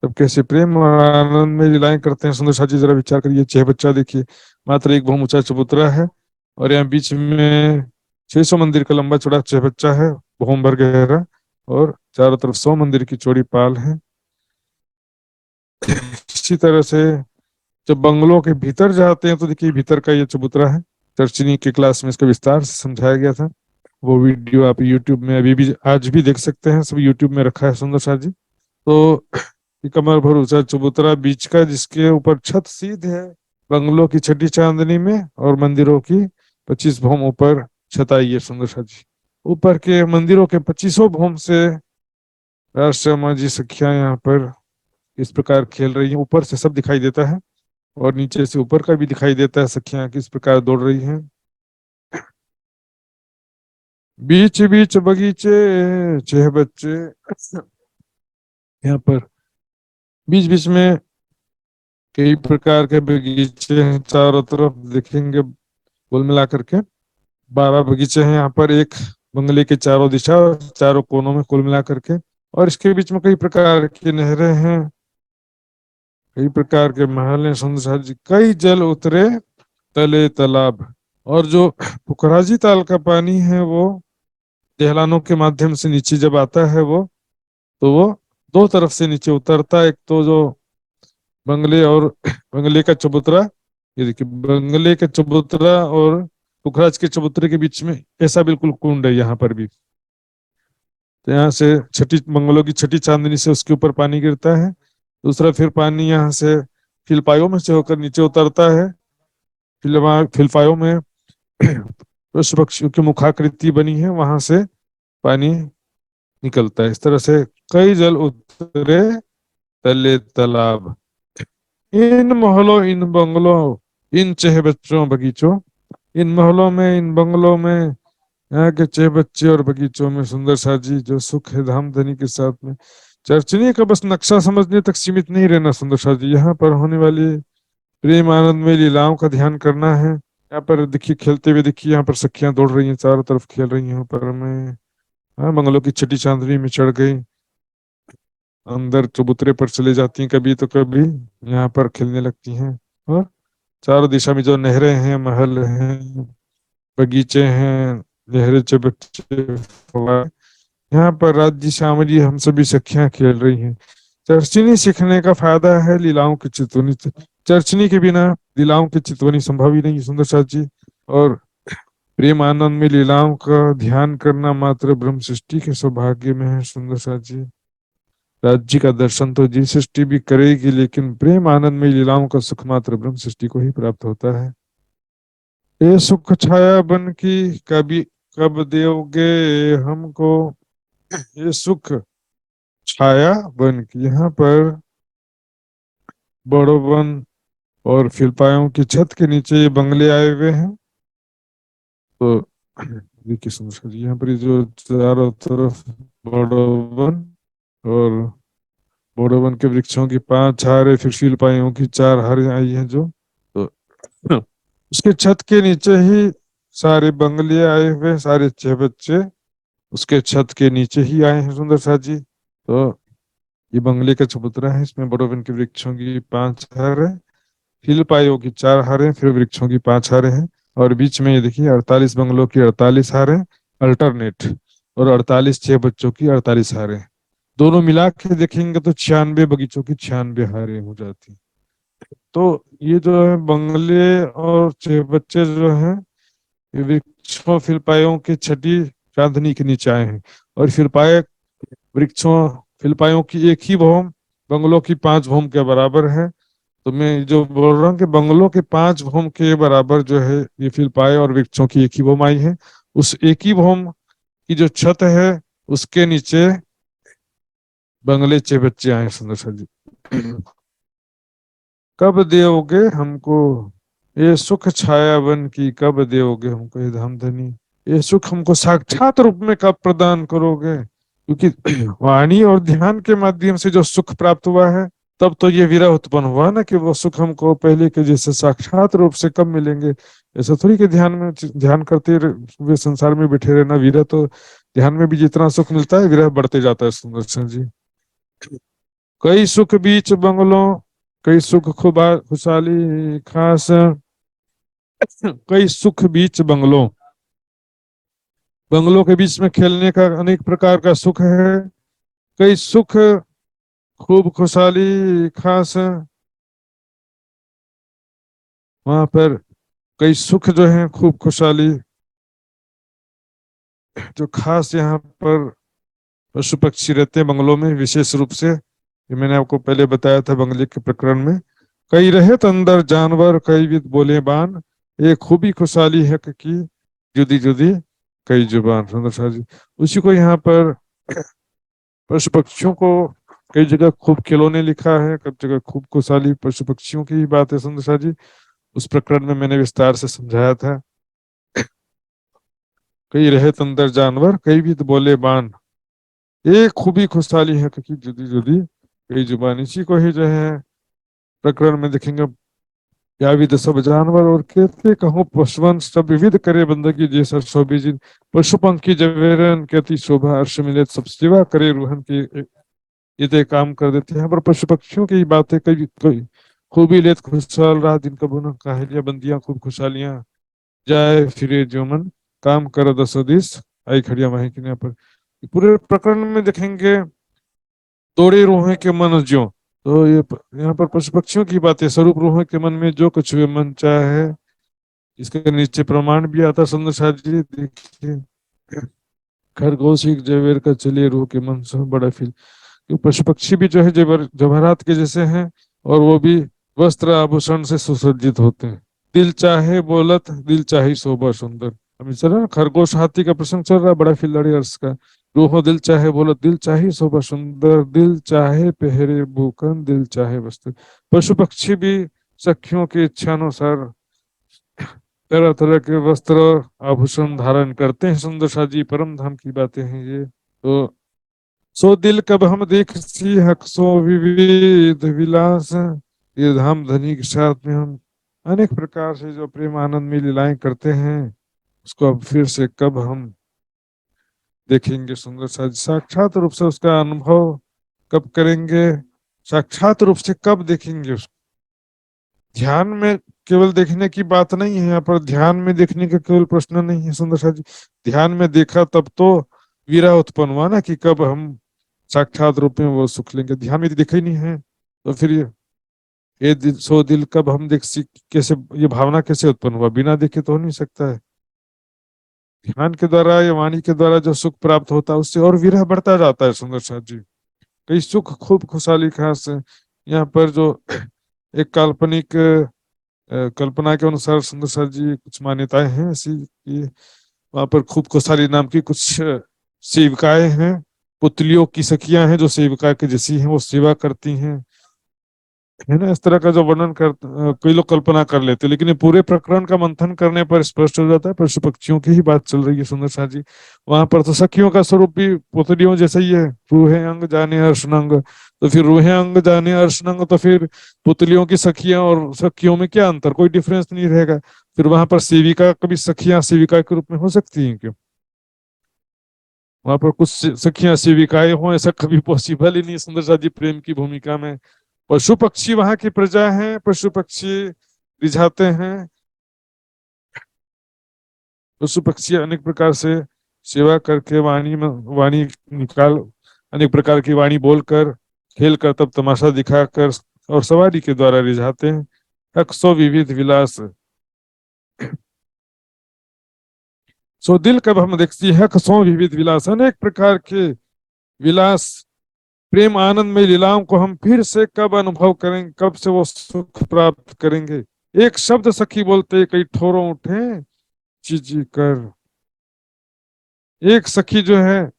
तब कैसे प्रेम और आनंद में लीलाएं करते हैं सुंदर साथ जी। जरा विचार करिए, छह बच्चा देखिए, मात्र एक बहुत ऊंचा चबूतरा है और यहाँ बीच में 600 मंदिर का लंबा चौड़ा छह बच्चा है, भूम भर गहरा, और चारों तरफ 100 मंदिर की चौड़ी पाल है। इसी तरह से जब बंगलों के भीतर जाते हैं तो देखिए भीतर का ये चबूतरा है। चर्चिनी के क्लास में इसका विस्तार से समझाया गया था, वो वीडियो आप यूट्यूब में अभी भी आज भी देख सकते हैं, सब यूट्यूब में रखा है सुंदर साथ जी। तो ये कमर भर ऊंचा चबूतरा बीच का, जिसके ऊपर छत सीध है बंगलों की छठी चांदनी में, और मंदिरों की 25 भूम ऊपर छताई है सुंदर साथ जी। ऊपर के मंदिरों के 25 भूम से राष्ट्र जी सखियां यहाँ पर इस प्रकार खेल रही हैं। ऊपर से सब दिखाई देता है और नीचे से ऊपर का भी दिखाई देता है, सखियां किस प्रकार दौड़ रही हैं। बीच बीच बगीचे छह बच्चे, यहाँ पर बीच बीच में कई प्रकार के बगीचे हैं चारों तरफ देखेंगे, कुल मिला करके 12 बगीचे हैं यहाँ पर, एक बंगले के चारों दिशा और चारों कोनों में कुल मिला करके। और इसके बीच में कई प्रकार की नहरें हैं, कई प्रकार के महल हैं सुंदर साथ जी। कई जल उतरे तले तालाब, और जो पुखराजी ताल का पानी है वो ढलानों के माध्यम से नीचे जब आता है वो, तो वो दो तरफ से नीचे उतरता है। एक तो जो बंगले और बंगले का चबूतरा, ये देखिए बंगले के चबूतरा और पुखराज के चबूतरे के बीच में ऐसा बिल्कुल कुंड है यहाँ पर भी। तो यहाँ से छठी बंगलों की छठी चांदनी से उसके ऊपर पानी गिरता है। दूसरा फिर पानी यहाँ से फिलपायों में से होकर नीचे उतरता है। फिलपायों में पशु पक्षियों की मुखाकृति बनी है, वहां से पानी निकलता है। इस तरह से कई जल उतरे तले तालाब, इन महलों इन बंगलों इन चह बच्चों बगीचों, इन महलों में इन बंगलों में यहाँ के चह बच्चे और बगीचों में सुंदर साथ जी जो सुख है धाम धनी के साथ में। चर्चनी का बस नक्शा समझने तक सीमित नहीं रहना सुंदर साथ जी, यहाँ पर होने वाली प्रेम आनंद में लीलाओं का ध्यान करना है। यहाँ पर देखिए खेलते हुए देखिए, यहाँ पर सखियां दौड़ रही हैं चारों तरफ खेल रही हैं। यहाँ पर मैं हाँ बंगलों की छठी चांदनी में चढ़ गई, अंदर चबूतरे पर चले जाती हैं कभी तो कभी यहाँ पर खेलने लगती हैं। और चारों दिशा में जो नहरें हैं, महल हैं, बगीचे हैं, नहरें चबूतरे, फव्वारे, यहाँ पर राज्य श्यामली हम सभी सखियां खेल रही हैं। चर्चिनी सीखने का फायदा है लीलाओं की चितवनी, चर्चिनी के बिना लीलाओं की चितवनी संभव ही नहीं सुंदर साथ जी। और प्रेम आनंद में लीलाओं का ध्यान करना मात्र ब्रह्म सृष्टि के सौभाग्य में है सुंदर साथ जी। राज्य का दर्शन तो जी सृष्टि भी करेगी, लेकिन प्रेम आनंद में लीलाओं का सुख मात्र ब्रह्म सृष्टि को ही प्राप्त होता है। ये सुख छाया बन की कभी कब दोगे हमको, ये सुख छाया बन की, यहाँ पर बड़ो वन और फिलपायों की छत के नीचे ये बंगले आए हुए हैं। तो देखिए सुंदर जी यहाँ पर ये जो चारों तरफ बड़ो वन और बोरोवन के वृक्षों की 5 हारें, फिर शीलपाइयों की 4 हारें आई हैं जो, तो उसके छत के नीचे ही सारे बंगले आए हुए, सारे 6 बच्चे उसके छत के नीचे ही आए हैं सुंदर साथ जी। तो ये बंगले का चबूतरा है, इसमें बोरोवन के वृक्षों की 5 हारें, शीलपाइयों की 4 हारें, फिर वृक्षों की 5 हारें हैं, और बीच में ये देखिए 48 बंगलों की 48 हारें अल्टरनेट, और 48 6 बच्चों की 48 हारें, दोनों मिला के देखेंगे तो 96 बगीचों की 96 हारें हो जाती। तो ये जो है बंगले और 6 बच्चे जो हैं, ये वृक्षों फिलपायों की छठी चांदनी के नीचे आए हैं, और फिलपाए वृक्षों फिलपायों की एक ही भौम बंगलों की 5 भौम के बराबर है। तो मैं जो बोल रहा हूँ कि बंगलों के 5 भौम के बराबर जो है ये फिलपाए और वृक्षों की एक ही भौम आई है। उस एक ही भौम की जो छत है उसके नीचे बंगले 6 बच्चे आए सुंदर सा जी। कब दोगे हमको ये सुख छाया बन की, कब दोगे हमको ये धाम धनी, ये सुख हमको साक्षात रूप में कब प्रदान करोगे, क्योंकि वाणी और ध्यान के माध्यम से जो सुख प्राप्त हुआ है तब तो ये विरह उत्पन्न हुआ ना, कि वो सुख हमको पहले के जैसे साक्षात रूप से कब मिलेंगे। ऐसा थोड़ी कि ध्यान करते हुए संसार में बैठे रहना, विरह तो ध्यान में भी जितना सुख मिलता है विरह बढ़ते जाता है सुंदर सिंह जी। कई सुख बीच बंगलों, कई सुख खुबा खुशहाली खास, कई सुख बीच बंगलों, बंगलों के बीच में खेलने का अनेक प्रकार का सुख है, कई सुख खूब खुशहाली खास, वहां पर कई सुख जो है खूब खुशहाली जो खास यहाँ पर पशु पक्षी रहते हैं बंगलों में विशेष रूप से, ये मैंने आपको पहले बताया था बंगले के प्रकरण में। कई रहे अंदर जानवर, कई विद बोले बान, एक खूबी खुशहाली है कि जुदी जुदी कई जुबान सुंदर सा जी। उसी को यहाँ पर पशु पक्षियों को कई जगह खूब खिलौने लिखा है, कई जगह खूब खुशहाली पशु पक्षियों की ही बात है सुंदर सा जी। उस प्रकरण में मैंने विस्तार से समझाया था। कई रहे अंदर जानवर, कई विद बोले बान, एक खूबी खुशहाली है कि जुदी जुदी कई जुबान। इसी को ही जो है प्रकरण में देखेंगे, या विद सब जानवर और कहते कहूँ पशुवंश सब विविध करे बंदगी जैसा शोभिजिन, पशु पंखी जवेरन कहती शोभा अर्श मिले सब सेवा करे रूहन की, ये काम कर देते हैं। यहाँ पर पशु पक्षियों की बातें कई कई खूबी लेत खुशहाल राह दिन कबू न काहलिया बंदियां खूब खुशहालियां जाए फिरे जो मन काम कर दसो दिस आई खड़िया वहीं की। यहाँ पर पूरे प्रकरण में देखेंगे दौड़े रूहें के मन ज्यों, तो ये यहाँ पर पशु पक्षियों की बात है। स्वरूप रूहों के मन में जो कुछ भी मन चाहे, इसके नीचे प्रमाण भी आता सुंदर साथ जी देखिए, खरगोश एक जवेर का चलिए रूह के मन से बड़ा फील। पशु पक्षी भी जो है जवाहरात के जैसे हैं, और वो भी वस्त्र आभूषण से सुसज्जित होते हैं। दिल चाहे बोलत, दिल चाहे शोभा सुंदर, अभी चल रहा खरगोश हाथी का प्रसंग चल रहा, बड़ा खिलाड़ी अर्श का। रूहो दिल चाहे बोलत, दिल चाहे शोभा सुंदर, दिल चाहे पहरे भूखन, दिल चाहे वस्त्र। पशु पक्षी भी सखियों की इच्छा अनुसार तरह तरह के वस्त्र आभूषण धारण करते हैं सुंदर सा जी। परम धाम की बातें हैं ये। तो सो दिल कब हम देख सी हक सो विविध विलास, ये धाम धनी के साथ में हम अनेक प्रकार से जो प्रेम आनंद में लीलाएं करते हैं, उसको अब फिर से कब हम देखेंगे सुंदर सा, साक्षात रूप से उसका अनुभव कब करेंगे, साक्षात रूप से कब देखेंगे उसको। ध्यान में केवल देखने की बात नहीं है, यहाँ पर ध्यान में देखने का केवल प्रश्न नहीं है सुंदर सा जी। ध्यान में देखा तब तो विरह उत्पन्न हुआ ना, कि कब हम साक्षात रूप में वो सुख लेंगे। ध्यान में देखा ही नहीं है तो फिर ये दिल सो दिल कब हम देख सी, कैसे ये भावना कैसे उत्पन्न हुआ, बिना देखे तो हो नहीं सकता है। ध्यान के द्वारा या वाणी के द्वारा जो सुख प्राप्त होता है उससे और विरह बढ़ता जाता है सुंदर साथ जी। कई सुख खूब खुशहाली खास है। यहाँ पर जो एक काल्पनिक कल्पना के अनुसार सुंदर साथ जी कुछ मान्यताएं हैं ऐसी कि वहां पर खूब खुशहाली नाम की कुछ सेविकाएं हैं, पुतलियों की सखियां हैं जो सेविका के जैसी हैं, वो सेवा करती हैं, है ना। इस तरह का जो वर्णन कर कई लोग कल्पना कर लेते हैं, लेकिन ये पूरे प्रकरण का मंथन करने पर स्पष्ट हो जाता है पशु पक्षियों की ही बात चल रही है सुंदर सा जी। वहां पर तो सखियों का स्वरूप भी पुतलियों जैसा ही है, रूहे अंग जाने हर्षनंग, तो फिर रूहें अंग जाने अर्शनंग, तो फिर पुतलियों की सखियां और सखियों में क्या अंतर, कोई डिफरेंस नहीं रहेगा। फिर वहां पर सेविका कभी सखियां सेविका के रूप में हो सकती हैं क्यों? वहां पर कुछ सखियां सेविकाएं हों, ऐसा कभी पॉसिबल ही नहीं सुंदर सा जी प्रेम की भूमिका में। पशु पक्षी वहां की प्रजा है, पशु पक्षी रिझाते हैं, पशु पक्षी अनेक प्रकार से सेवा करके वाणी में वाणी निकाल, अनेक प्रकार की वाणी बोलकर, खेल कर, तब तमाशा दिखाकर और सवारी के द्वारा रिझाते हैं। 100 विविध विलास। सो दिल कब हम देखती है 100 विविध विलास, अनेक प्रकार के विलास, प्रेम आनंद में लीलाओं को हम फिर से कब अनुभव करेंगे, कब से वो सुख प्राप्त करेंगे। एक शब्द सखी बोलते कई ठोरों उठे चीजी कर। एक सखी जो है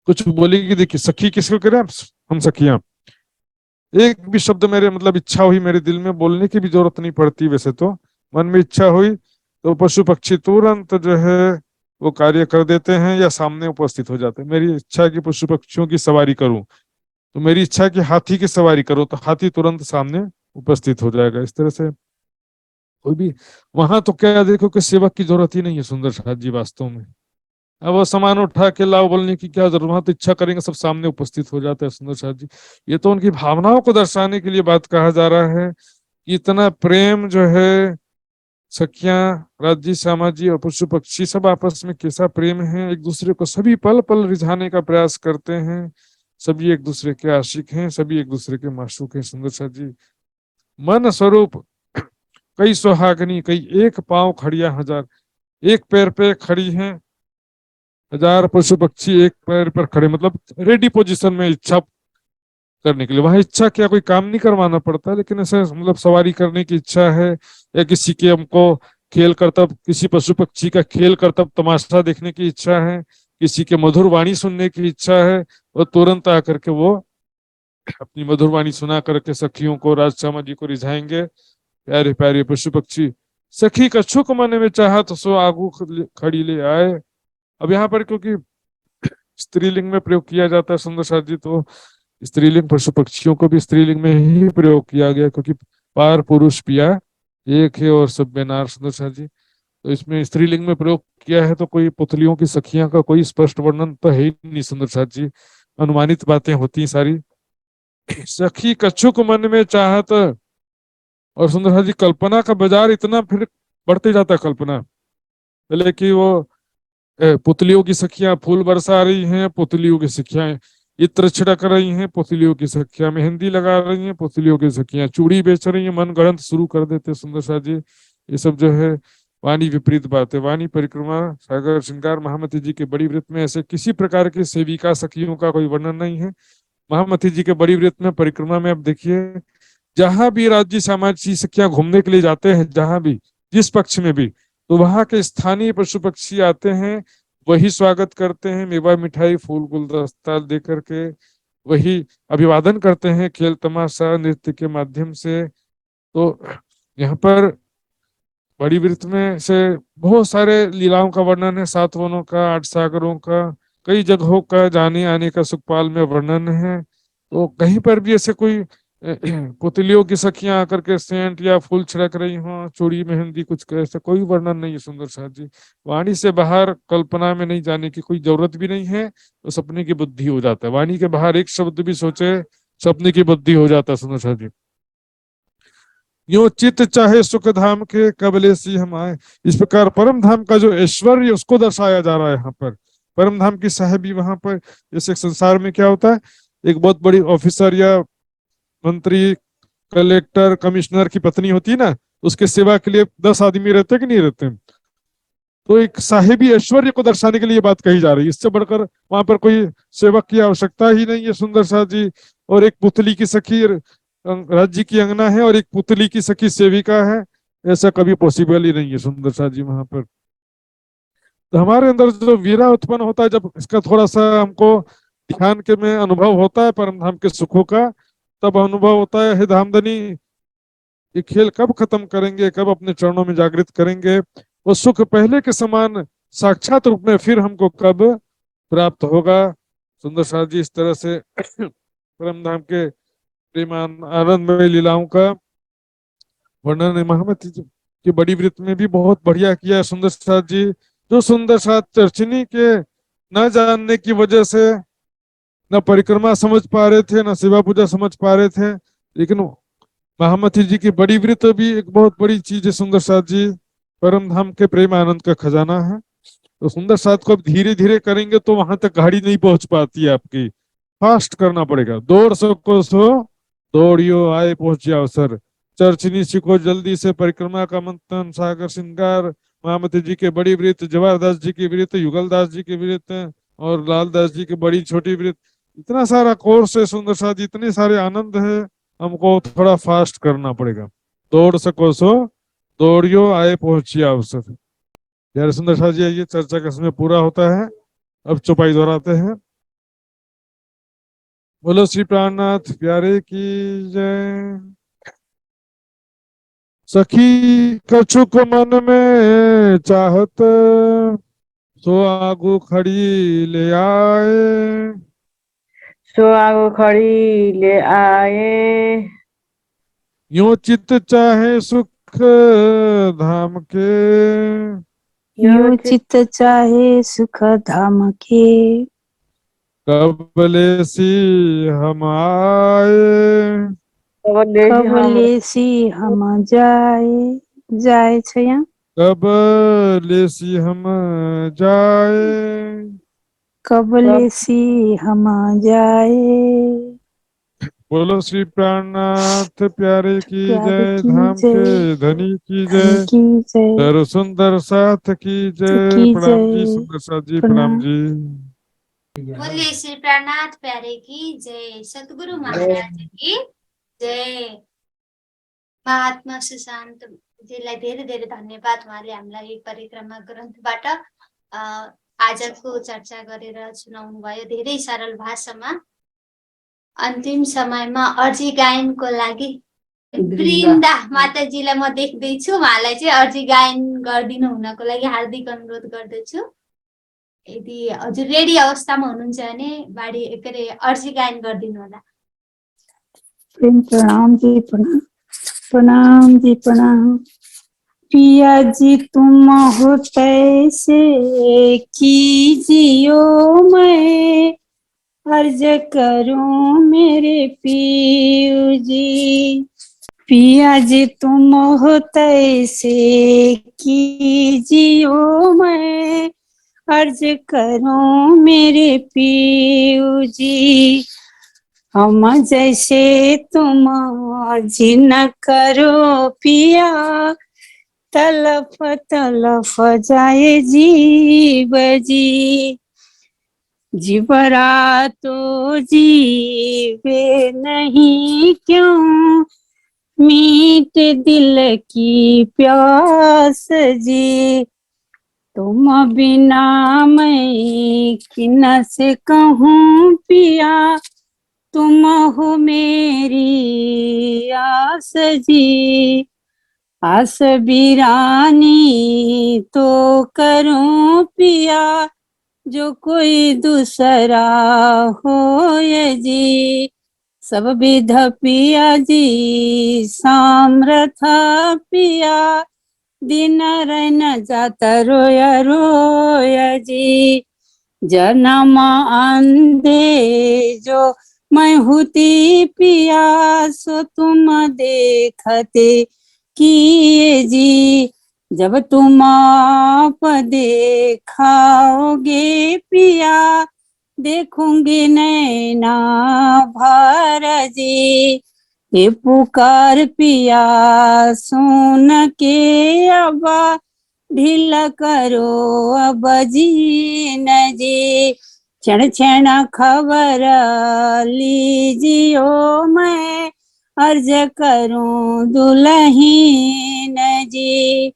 कुछ बोलेगी, देखिए सखी किसको करें हम सखियां, एक भी शब्द मेरे मतलब इच्छा हुई मेरे दिल में, बोलने की भी जरूरत नहीं पड़ती वैसे तो, मन में इच्छा हुई तो पशु पक्षी तुरंत जो है वो कार्य कर देते हैं या सामने उपस्थित हो जाते हैं। मेरी इच्छा है कि पशु पक्षियों की सवारी करूं, तो मेरी इच्छा है कि हाथी की सवारी करो, तो हाथी तुरंत सामने उपस्थित हो जाएगा। इस तरह से कोई भी वहां तो क्या देखो कि सेवक की जरूरत ही नहीं है सुंदर साथ जी वास्तव में। अब वो सामान उठा के लाओ बोलने की क्या जरूरत, वहां तो इच्छा करेंगे सब सामने उपस्थित हो जाता है सुंदर साथ जी। ये तो उनकी भावनाओं को दर्शाने के लिए बात कहा जा रहा है कि इतना प्रेम जो है सखियां, राज्य सामाजी और पशु पक्षी सब आपस में कैसा प्रेम है, एक दूसरे को सभी पल पल रिझाने का प्रयास करते हैं, सभी एक दूसरे के आशिक हैं, सभी एक दूसरे के माशूक हैं सुंदर साथ जी। मन स्वरूप कई सुहागनी, कई एक पांव खड़िया हजार, एक पैर पे खड़ी हैं हजार पशु पक्षी, एक पैर पर खड़े, मतलब रेडी पोजीशन में इच्छा करने के लिए। वहां इच्छा क्या, कोई काम नहीं करवाना पड़ता, लेकिन ऐसे मतलब सवारी करने की इच्छा है, या किसी के हमको खेल कर तब किसी पशु पक्षी का खेल कर तब तमाशा देखने की इच्छा है, किसी के मधुर वाणी सुनने की इच्छा है, और तुरंत आकर के वो अपनी मधुर वाणी सुना करके सखियों को, राजश्यामा जी को रिझाएंगे। प्यारे प्यारे पशु पक्षी सखी कछुक मन में चाहा तो सो आगू खड़ी ले आए। अब यहाँ पर क्योंकि स्त्रीलिंग में प्रयोग किया जाता है सुंदर साथ जी, तो स्त्रीलिंग पशु पक्षियों को भी स्त्रीलिंग में ही प्रयोग किया गया, क्योंकि पार पुरुष पिया एक है और सब बेनार सुंदर साथ जी। तो इसमें स्त्रीलिंग में प्रयोग किया है, तो कोई पुतलियों की सखियां का कोई स्पष्ट वर्णन तो है ही नहीं सुंदर साथ जी, अनुमानित बातें होती सारी। सखी कछुक मन में चाहत, और सुंदर साथ जी कल्पना का बाजार इतना फिर बढ़ते जाता है कल्पना। पहले कि वो पुतलियों की सखियां फूल बरसा रही हैं, पुतलियों की सखियां इत्र छिड़क रही हैं, पुतलियों की सखियां मेहंदी लगा रही हैं, पुतलियों की सखियां चूड़ी बेच रही हैं, मन गढ़ंत शुरू कर देते सुंदर साथ जी। ये सब जो है वाणी विपरीत बात है। वाणी परिक्रमा सागर श्रृंगार महामती जी के बड़ी व्रत में ऐसे किसी प्रकार की सेविका सखियों का कोई वर्णन नहीं है। महामती जी के बड़ी व्रत में परिक्रमा में अब देखिए, जहां भी राज्य समाज की सखियां घूमने के लिए जाते हैं, जहां भी जिस पक्ष में भी, तो वहां के स्थानीय पशु पक्षी आते हैं, वही स्वागत करते हैं, मेवा मिठाई फूल गुलदस्ता दे करके वही अभिवादन करते हैं, खेल तमाशा नृत्य के माध्यम से। तो यहाँ पर बड़ी वृत्त में से बहुत सारे लीलाओं का वर्णन है, 7 वनों का, 8 सागरों का, कई जगहों का जाने आने का सुखपाल में वर्णन है। तो कहीं पर भी ऐसे कोई पुतलियों की सखियां आकर के सेंट या फूल छिड़क रही हों, चूड़ी मेहंदी कुछ ऐसा कोई वर्णन नहीं है सुंदर साथ जी। वाणी से बाहर कल्पना में नहीं जाने की कोई जरूरत भी नहीं है, तो सपने की बुद्धि हो जाता है। वाणी के बाहर एक शब्द भी सोचे सपने की बुद्धि हो जाता है सुंदर साथ जी। यो चित्त चाहे सुख धाम के कबले सी हम आए, इस प्रकार परम धाम का जो ऐश्वर्य उसको दर्शाया जा रहा है यहाँ पर। परम धाम की साहेबी वहां पर, जैसे संसार में क्या होता है, एक बहुत बड़ी ऑफिसर या मंत्री, कलेक्टर, कमिश्नर की पत्नी होती है ना, उसके सेवा के लिए 10 आदमी रहते कि नहीं रहते। तो एक साहेबी ऐश्वर्य को दर्शाने के लिए बात कही जा रही है, इससे बढ़कर वहां पर कोई सेवक की आवश्यकता ही नहीं है सुंदर साथ जी। और एक पुतली की सखी राज्य की अंगना है, और एक पुतली की सखी सेविका है, ऐसा कभी पॉसिबल ही नहीं है सुंदर साथ जी वहां पर। तो हमारे अंदर जो वीरा उत्पन्न होता है, जब इसका थोड़ा सा हमको ध्यान के में अनुभव होता है परम धाम के सुखों का, तब अनुभव होता है हे धामधनी, ये खेल कब खत्म करेंगे, कब अपने चरणों में जागृत करेंगे, वो सुख पहले के समान साक्षात रूप में फिर हमको कब प्राप्त होगा। सुंदर साथ जी इस तरह से परम धाम के प्रेम आनंदमय लीलाओं का वर्णन महामती जी की बड़ी वृत्त में भी बहुत बढ़िया किया सुंदर साथ जी। जो सुंदर साथ चर्चिनी के न जानने की वजह से न परिक्रमा समझ पा रहे थे, न सेवा पूजा समझ पा रहे थे, लेकिन महामती जी की बड़ी वृत्त भी एक बहुत बड़ी चीज है। सुंदर साथ जी परम धाम के प्रेम आनंद का खजाना है। तो सुंदर साथ को अब धीरे धीरे करेंगे तो वहां तक गाड़ी नहीं पहुंच पाती है आपकी, फास्ट करना पड़ेगा। दौड़ सको सो दौड़ियो आए पहुंचे अवसर, चर्चनी सीखो जल्दी से परिक्रमा का मंथन, सागर श्रृंगार, महामती जी के बड़ी वृत्त, जवाहरदास जी की वृत्त, युगलदास जी की वृत्त और लालदास जी की बड़ी छोटी वृत्त। इतना सारा कोर्स है सुंदर साथ जी, इतने सारे आनंद है, हमको थोड़ा फास्ट करना पड़ेगा। दौड़ सको सो दौड़ियो आए पहुंचिए अवसर। यार सुंदर साथ जी आइए, चर्चा का समय पूरा होता है, अब चौपाई दोहराते हैं। बोलो श्री प्राणनाथ प्यारे की जय। सखी कछुक मन में चाहत, सो आगू खड़ी ले आए, सो आगो खड़ी ले आए, यूं चित चाहे सुख धाम के, यो चित चाहे सुख धाम के, कबले सी हम आए, कबले सी हम जाए, जाए छ यहाँ, कबले सी हम जाए। कबले सी हम जाए। बोलो श्री प्राणनाथ प्यारे की प्यारे जय, की धाम जय, के धनी की धन जय, की जय, दर सुंदर साथ की जय। की प्रणाम जी जय, सुंदर साथ जी, प्रणाम प्रणाम। जी। बोलिए श्री प्राणनाथ प्यारे की जय, सतगुरु महाराज की जय। महात्मा सुशान्त जीलाई धेरै धेरै धन्यवाद। उहाँले हामीलाई परिक्रमा ग्रन्थबाट आजको चर्चा गरेर सुनाउनु भयो धेरै सरल भाषामा। अन्तिम समयमा अर्जी गायनको लागि वृन्दा माताजीलाई म देख्दैछु, उहाँलाई चाहिँ अर्जी गायन गरिदिनु हुनको लागि हार्दिक अनुरोध गर्दछु। यदि हजुर रेडी अवस्थामा हुनुहुन्छ भने बाडी के अरे अर्जी गायन गरिदिनु होला। प्रणाम जी, प्रणाम, प्रणाम जी, प्रणाम। पिया जी तुम हो कैसे कीजियो, मैं अर्ज करूं मेरे पियू जी। पिया जी तुम हो तैसे कीजियो, मैं अर्ज करूं मेरे पियू जी। हम जैसे तुम जी न करो पिया, तलफ तलफ जाए जीव जी। जीवरा तो जीवे नहीं क्यों, मीट दिल की प्यास जी। तुम बिना मैं किन से कहूँ पिया, तुम हो मेरी आस जी। आस बिरानी तो करूं पिया, जो कोई दूसरा हो ये जी। सब विध पिया जी सामर्था पिया, दिन रैन जात रोया रोया जी। जन्म अंधे जो मैं हुती पिया, सो तुम देखते किए जी। जब तुम आप देखाओगे पिया, देखूंगी नैना भर जी। ये पुकार पिया सुन के अबा, ढीला करो अब जीन जी। क्षण क्षण खबर लीजियो, मैं अर्ज करूं दुल्हीन जी।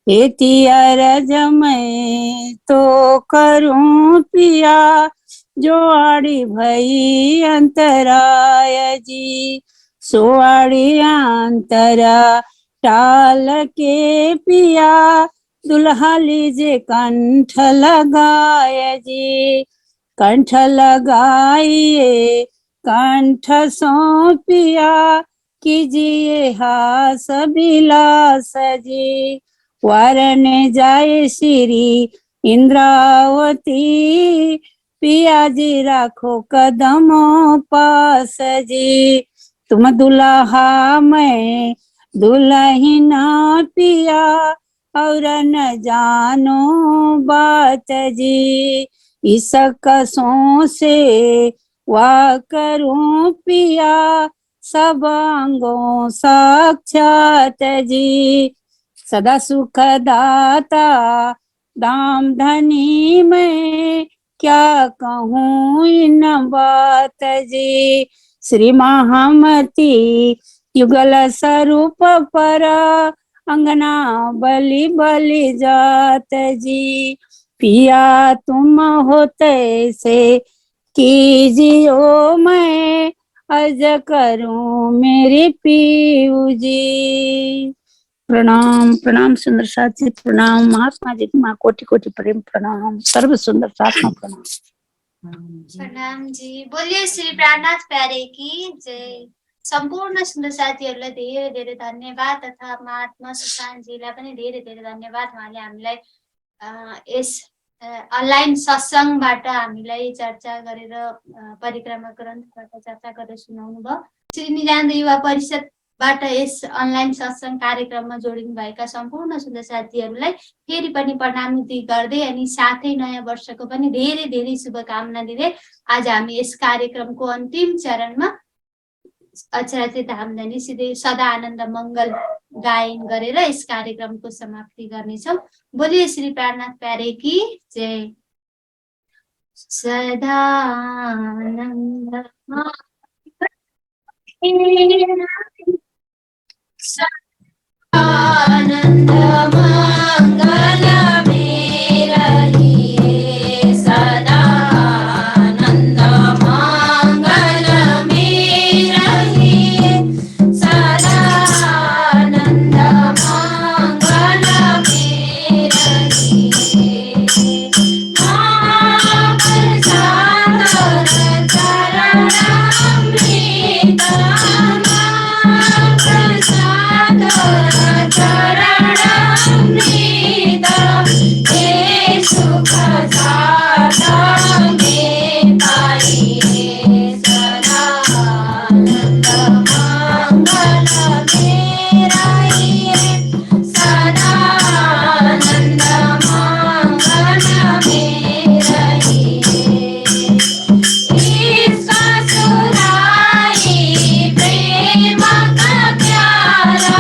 एती अर्ज मैं तो करूं पिया, जो आड़ी भई अंतराय जी। सो आड़ी अंतरा टाल के पिया, दुल्हा लीजे कंठ लगाय जी। कंठ लगाइए कंठ सौंपिया कीजिए हास बिलास जी। वरन जाए श्री इंद्रावती पिया जी राखो कदमों पास जी। तुम दुल्हा मैं दुल्हना पिया और न जानो बात जी। इस कसों से वाह करूं पिया सब अंगों साक्षात जी। सदा सुख दाता दाम धनी मैं क्या कहूँ इन बात जी। श्री महामती युगल स्वरूप पर अंगना बलि बलि जात जी। पिया तुम होते से कीजियो मैं अर्ज करूं मेरी पीऊ जी। प्रणाम प्रणाम सुंदर साथ जी, प्रणाम महात्मा जी, माँ कोटि कोटि प्रेम प्रणाम, सर्व सुंदर साथ में प्रणाम। प्रणाम जी। बोलिए श्री प्राणनाथ प्यारे की जय। सम्पूर्ण सुन्दर साथीहरूलाई धेरै धेरै धन्यवाद तथा महात्मा सुशान्तजीलाई पनि धेरै धेरै धन्यवाद। उहाँले हामीलाई यस अनलाइन सत्सङ्गबाट हामीलाई चर्चा गरेर परिक्रमा ग्रन्थबाट चर्चा गरेर सुनाउनु भयो। श्री निजान्द युवा परिषदबाट यस अनलाइन सत्सङ्ग कार्यक्रममा जोडिनु भएका सम्पूर्ण सुन्दर साथीहरूलाई फेरि पनि प्रणामी गर्दै अनि साथै नयाँ वर्षको पनि धेरै धेरै शुभकामना दिँदै आज हामी यस कार्यक्रमको अन्तिम चरणमा अक्षराते धामधनी सिधै सदा आनन्द मङ्गल गायन गरेर यस कार्यक्रमको समाप्ति गर्नेछौँ। बोलिए श्री प्राणनाथ प्यारे की जय। सदा आनन्द आनन्द मङ्गल में रहिए, सदा आनन्द मङ्गल में रहिए, सदा आनन्द मङ्गल में रहिए। महाप्रसाद चरणामृत, महाप्रसाद चरणामृत, हे सुख साधन में पाइए, सदा आनन्द मङ्गल में रहिए, सदा आनन्द मङ्गल में रहिए। इसका सुराई प्रेम का प्यारा,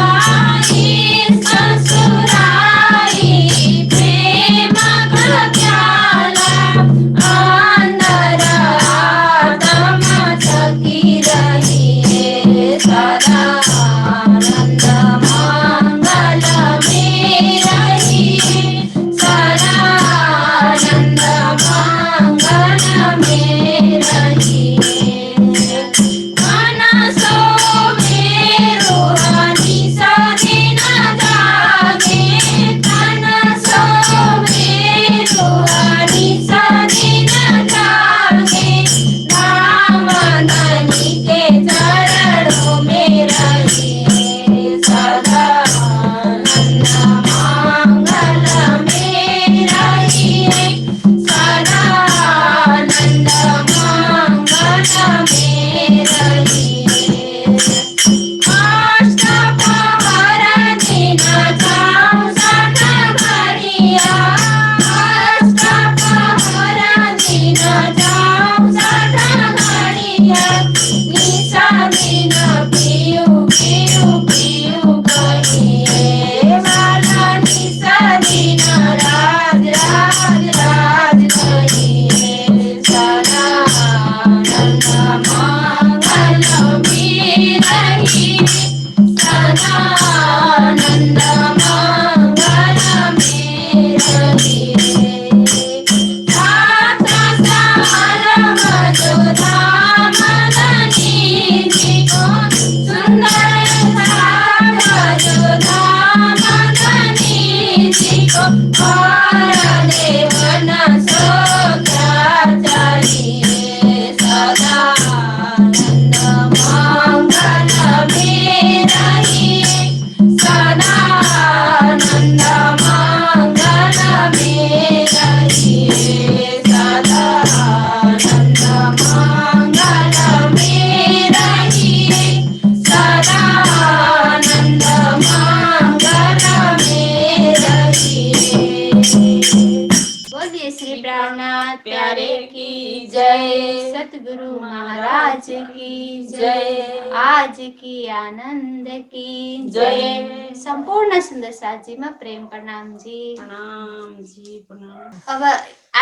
सद्गुरु महाराज की जय, आज की आनंद की जय। संपूर्ण सुन्दर साथीमा प्रेम प्रणाम जी। प्रणाम जी, प्रणाम। अब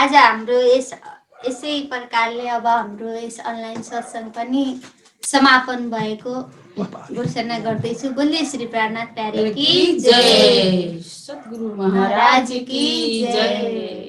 आज हाम्रो यसै प्रकारले अब हाम्रो यस अनलाइन सत्संग पनि समापन भएको घोषणा गर्दैछु। बोलिए श्री प्राणनाथ प्यारे की जय, सद्गुरु महाराज की जय।